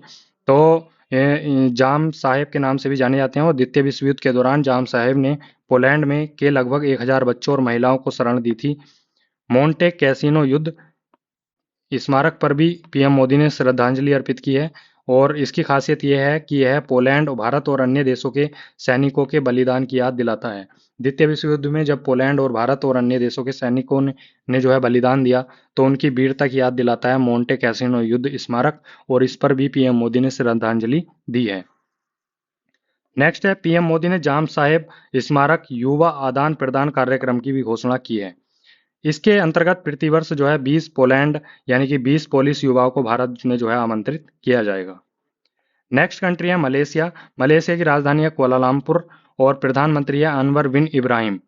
तो जाम साहेब के नाम से भी जाने जाते हैं और द्वितीय विश्व युद्ध के दौरान जाम साहेब ने पोलैंड में के लगभग 1000 बच्चों और महिलाओं को शरण दी थी। मोंटे कैसिनो युद्ध स्मारक पर भी पीएम मोदी ने श्रद्धांजलि अर्पित की है और इसकी खासियत यह है कि यह पोलैंड, भारत और अन्य देशों के सैनिकों के बलिदान की याद दिलाता है। द्वितीय विश्व युद्ध में जब पोलैंड और भारत और अन्य देशों के सैनिकों ने जो है बलिदान दिया तो उनकी वीरता की याद दिलाता है मोंटे कैसिनो युद्ध स्मारक, और इस पर भी पीएम मोदी ने श्रद्धांजलि दी है। नेक्स्ट है पीएम मोदी ने जाम साहेब स्मारक युवा आदान प्रदान कार्यक्रम की भी घोषणा की है। इसके अंतर्गत प्रतिवर्ष जो है 20 पोलैंड यानी कि 20 पोलिश युवाओं को भारत में जो है आमंत्रित किया जाएगा। नेक्स्ट कंट्री है मलेशिया। मलेशिया की राजधानी है कुआलालंपुर और प्रधानमंत्री है अनवर बिन इब्राहिम।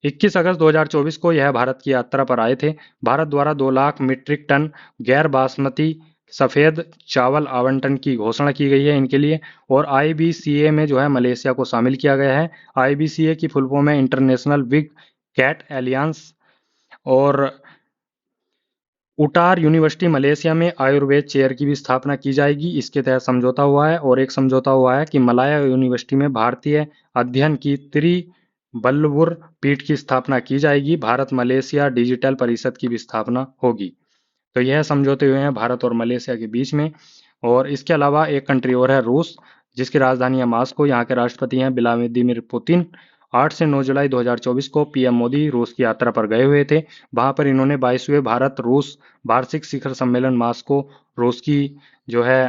21 अगस्त 2024 को यह भारत की यात्रा पर आए थे। भारत द्वारा 2 लाख मीट्रिक टन गैर बासमती सफेद चावल आवंटन की घोषणा की गई है इनके लिए, और आईबीसीए में जो है मलेशिया को शामिल किया गया है। आईबीसीए की फुल फॉर्म है इंटरनेशनल बिग कैट एलियंस। और उटार यूनिवर्सिटी मलेशिया में आयुर्वेद चेयर की भी स्थापना की जाएगी, इसके तहत समझौता हुआ है। और एक समझौता हुआ है कि मलाया यूनिवर्सिटी में भारतीय अध्ययन की त्रिबल्लुवर पीठ की स्थापना की जाएगी। भारत मलेशिया डिजिटल परिषद की भी स्थापना होगी। तो यह समझौते हुए हैं भारत और मलेशिया के बीच में। और इसके अलावा एक कंट्री और है रूस, जिसकी राजधानी है मास्को। यहाँ के राष्ट्रपति हैं व्लादिमीर पुतिन। 8 से 9 जुलाई 2024 को पीएम मोदी रूस की यात्रा पर गए हुए थे। वहां पर इन्होंने 22वें भारत रूस वार्षिक शिखर सम्मेलन मास्को रूस की जो है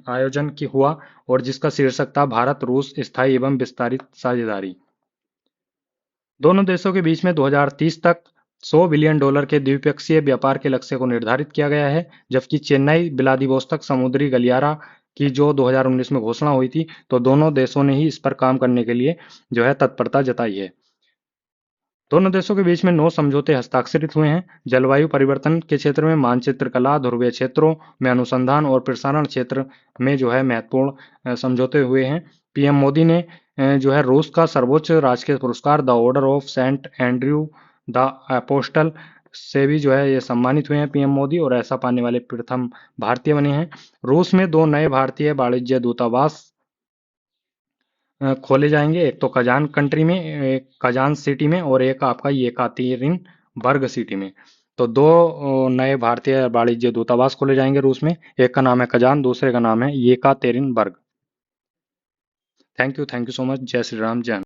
आयोजन की हुआ, और जिसका शीर्षक था भारत रूस स्थायी एवं विस्तारित साझेदारी। दोनों देशों के बीच में 2030 तक $100 बिलियन के द्विपक्षीय व्यापार के लक्ष्य को निर्धारित किया गया है, जबकि चेन्नई व्लादिवोस्तोक समुद्री गलियारा की जो 2019 में घोषणा हुई थी, तो दोनों देशों ने ही इस पर काम करने के लिए जो है तत्परता जताई है। दोनों देशों के बीच में 9 समझौते हस्ताक्षरित हुए हैं। जलवायु परिवर्तन के क्षेत्र में मानचित्र कला, ध्रुवीय क्षेत्रों में अनुसंधान और प्रसारण क्षेत्र में जो है महत्वपूर्ण समझौते हुए हैं। पीएम मोदी ने जो है रूस का सर्वोच्च राजकीय पुरस्कार the order of Saint Andrew the apostle से भी जो है ये सम्मानित हुए हैं पीएम मोदी, और ऐसा पाने वाले प्रथम भारतीय बने हैं। रूस में 2 नए भारतीय वाणिज्य दूतावास खोले जाएंगे, एक तो कजान कंट्री में, एक कजान सिटी में, और एक आपका येकातेरिनबर्ग सिटी में। तो 2 नए भारतीय वाणिज्य दूतावास खोले जाएंगे रूस में। एक का नाम है कजान, दूसरे का नाम है Yekaterinburg. Thank you so much. जय श्री राम, जय हिंद।